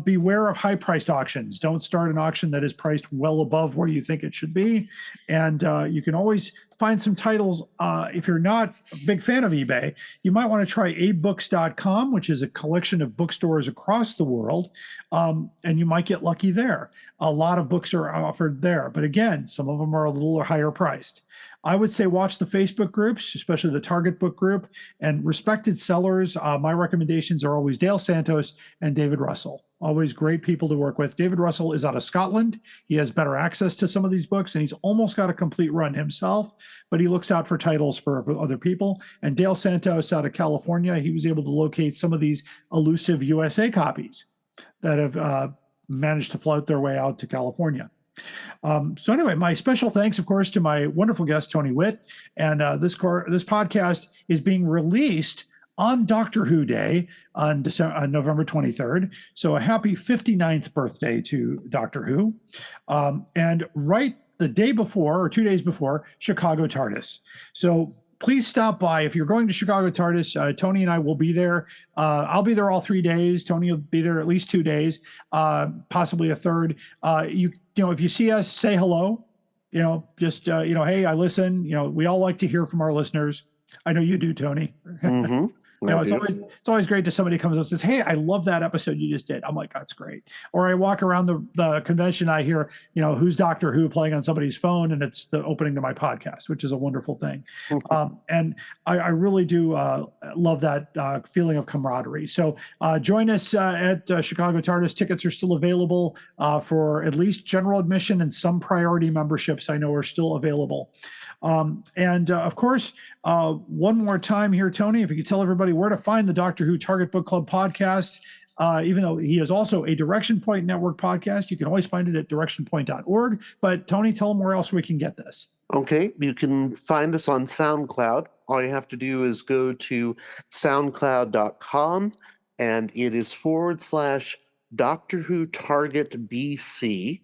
Beware of high-priced auctions. Don't start an auction that is priced well above where you think it should be. And you can always find some titles. If you're not a big fan of eBay, you might want to try abebooks.com, which is a collection of bookstores across the world, and you might get lucky there. A lot of books are offered there. But again, some of them are a little higher priced. I would say watch the Facebook groups, especially the Target book group, and respected sellers. My recommendations are always Dale Santos and David Russell. Always great people to work with. David Russell is out of Scotland. He has better access to some of these books, and he's almost got a complete run himself, but he looks out for titles for other people. And Dale Santos out of California, he was able to locate some of these elusive USA copies that have managed to float their way out to California. So anyway, my special thanks, of course, to my wonderful guest, Tony Whitt. And this podcast is being released on Doctor Who Day on November 23rd. So a happy 59th birthday to Doctor Who. And right the day before, or 2 days before, Chicago Tardis. So please stop by. If you're going to Chicago Tardis, Tony and I will be there. I'll be there all 3 days. Tony will be there at least 2 days, possibly a third. If you see us, say hello. Hey, I listen. We all like to hear from our listeners. I know you do, Tony. It's always great to somebody comes up and says, "Hey, I love that episode you just did." I'm like, "That's great." Or I walk around the convention, I hear, who's Doctor Who playing on somebody's phone, and it's the opening to my podcast, which is a wonderful thing. And I really do love that feeling of camaraderie. So join us at Chicago Tardis. Tickets are still available for at least general admission, and some priority memberships I know are still available. Of course, one more time here, Tony, if you could tell everybody where to find the Doctor Who Target Book Club podcast, even though he is also a Direction Point Network podcast, you can always find it at directionpoint.org. But Tony, tell them where else we can get this. Okay, you can find us on SoundCloud. All you have to do is go to soundcloud.com, and it is / Doctor Who Target BC.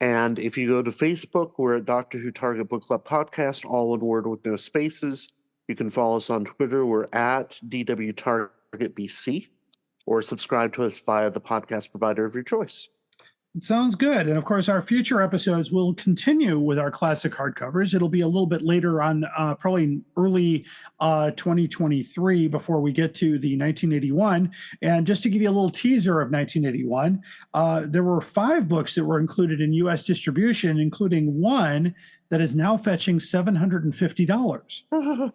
And if you go to Facebook, we're at Doctor Who Target Book Club Podcast, all one word with no spaces. You can follow us on Twitter. We're at DW Target BC, or subscribe to us via the podcast provider of your choice. Sounds good. And of course, our future episodes will continue with our classic hardcovers. It'll be a little bit later on, probably early 2023 before we get to the 1981. And just to give you a little teaser of 1981, there were 5 books that were included in U.S. distribution, including one that is now fetching $750.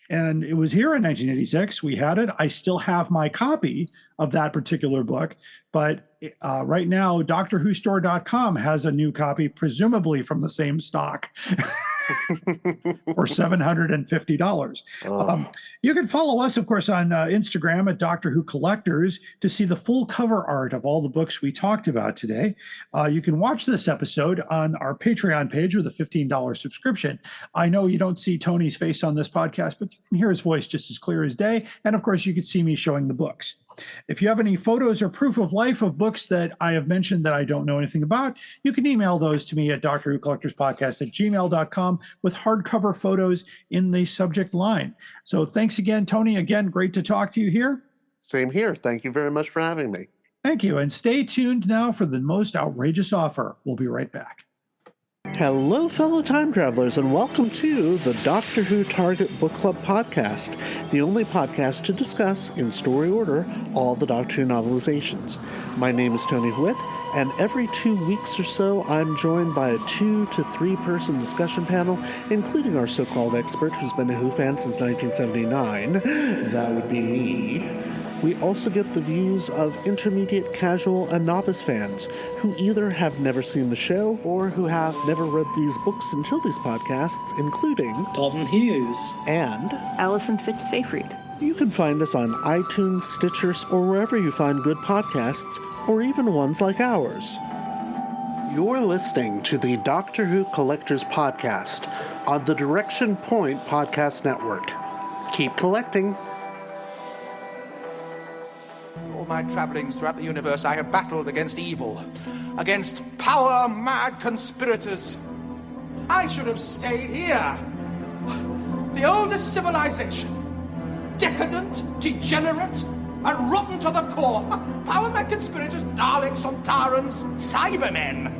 And it was here in 1986. We had it. I still have my copy of that particular book. But right now, DoctorWhoStore.com has a new copy, presumably from the same stock, for $750. You can follow us, of course, on Instagram at Doctor Who Collectors to see the full cover art of all the books we talked about today. You can watch this episode on our Patreon page with a $15 subscription. I know you don't see Tony's face on this podcast, but you can hear his voice just as clear as day. And of course, you can see me showing the books. If you have any photos or proof of life of books that I have mentioned that I don't know anything about, you can email those to me at drwhocollectorspodcast@gmail.com with hardcover photos in the subject line. So thanks again, Tony. Again, great to talk to you here. Same here. Thank you very much for having me. Thank you. And stay tuned now for the most outrageous offer. We'll be right back. Hello, fellow time travelers, and welcome to the Doctor Who Target Book Club podcast, the only podcast to discuss, in story order, all the Doctor Who novelizations. My name is Tony Whitt, and every 2 weeks or so, I'm joined by a 2 to 3 person discussion panel, including our so-called expert who's been a Who fan since 1979. That would be me. We also get the views of intermediate, casual, and novice fans who either have never seen the show or who have never read these books until these podcasts, including Dalton Hughes and Alison Fitz-Seyfried. You can find us on iTunes, Stitcher, or wherever you find good podcasts, or even ones like ours. You're listening to the Doctor Who Collectors Podcast on the Direction Point Podcast Network. Keep collecting. All my travelings throughout the universe, I have battled against evil, against power-mad conspirators. I should have stayed here. The oldest civilization. Decadent, degenerate, and rotten to the core. Power-mad conspirators, Daleks, Sontarans, Cybermen.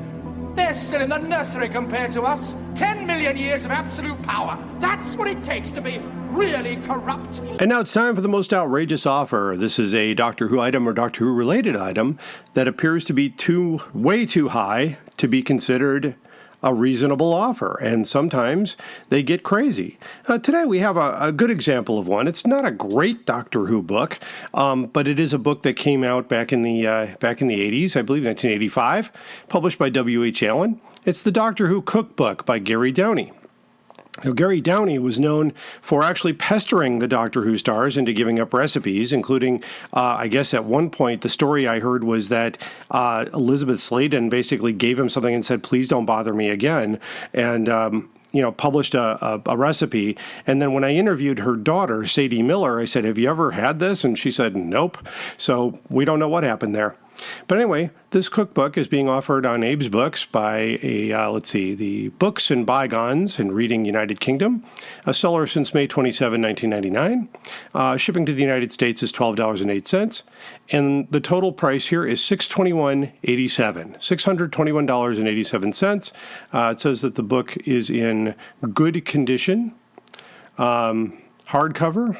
They're still in the nursery compared to us. 10 million years of absolute power. That's what it takes to be really corrupt. And now it's time for the most outrageous offer. This is a Doctor Who item or Doctor Who related item that appears to be way too high to be considered a reasonable offer, and sometimes they get crazy. Today we have a good example of one. It's not a great Doctor Who book, but it is a book that came out back in the 80s, I believe 1985, published by W.H. Allen. It's the Doctor Who Cookbook by Gary Downey. Now, Gary Downey was known for actually pestering the Doctor Who stars into giving up recipes, including, I guess at one point, the story I heard was that Elizabeth Sladen basically gave him something and said, please don't bother me again, and published a recipe. And then when I interviewed her daughter, Sadie Miller, I said, have you ever had this? And she said, nope. So we don't know what happened there. But anyway, this cookbook is being offered on Abe's Books by the Books and Bygones in Reading United Kingdom, a seller since May 27, 1999. Shipping to the United States is $12.08, and the total price here is $621.87. $621.87. It says that the book is in good condition, hardcover.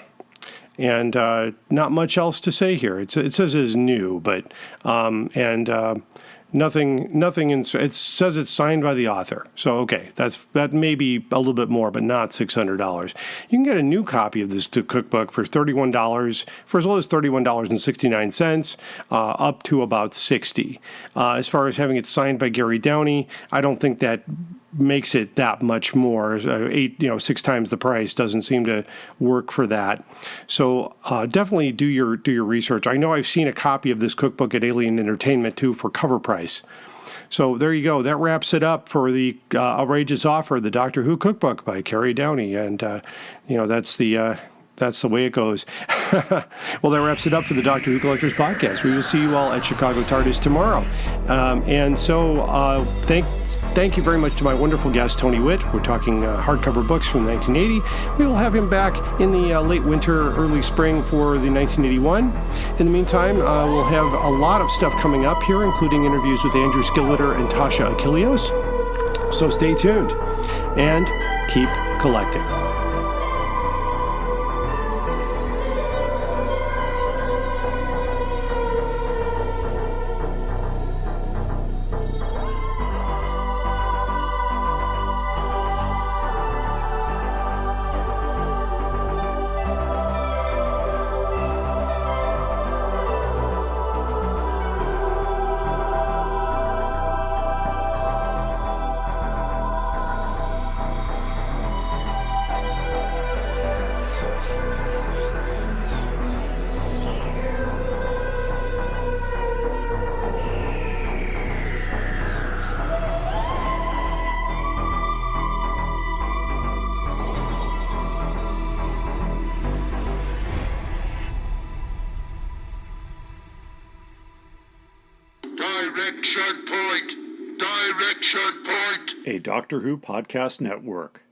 And not much else to say here. It says it's new, but nothing. It says it's signed by the author. So okay, that may be a little bit more, but not $600. You can get a new copy of this cookbook for $31, for as low as $31.69, up to about $60. As far as having it signed by Gary Downey, I don't think that makes it that much more. 6 times the price doesn't seem to work for that. So definitely do your research. I know I've seen a copy of this cookbook at Alien Entertainment too for cover price. So there you go. That wraps it up for the outrageous offer, the Doctor Who Cookbook by Gary Downey, and that's the way it goes. Well, that wraps it up for the Doctor Who Collectors Podcast. We will see you all at Chicago Tardis tomorrow. Thank you very much to my wonderful guest, Tony Whitt. We're talking hardcover books from 1980. We will have him back in the late winter, early spring for the 1981. In the meantime, we'll have a lot of stuff coming up here, including interviews with Andrew Skilleter and Tasha Achilleos. So stay tuned and keep collecting. Direction point! Direction point! A Doctor Who podcast network.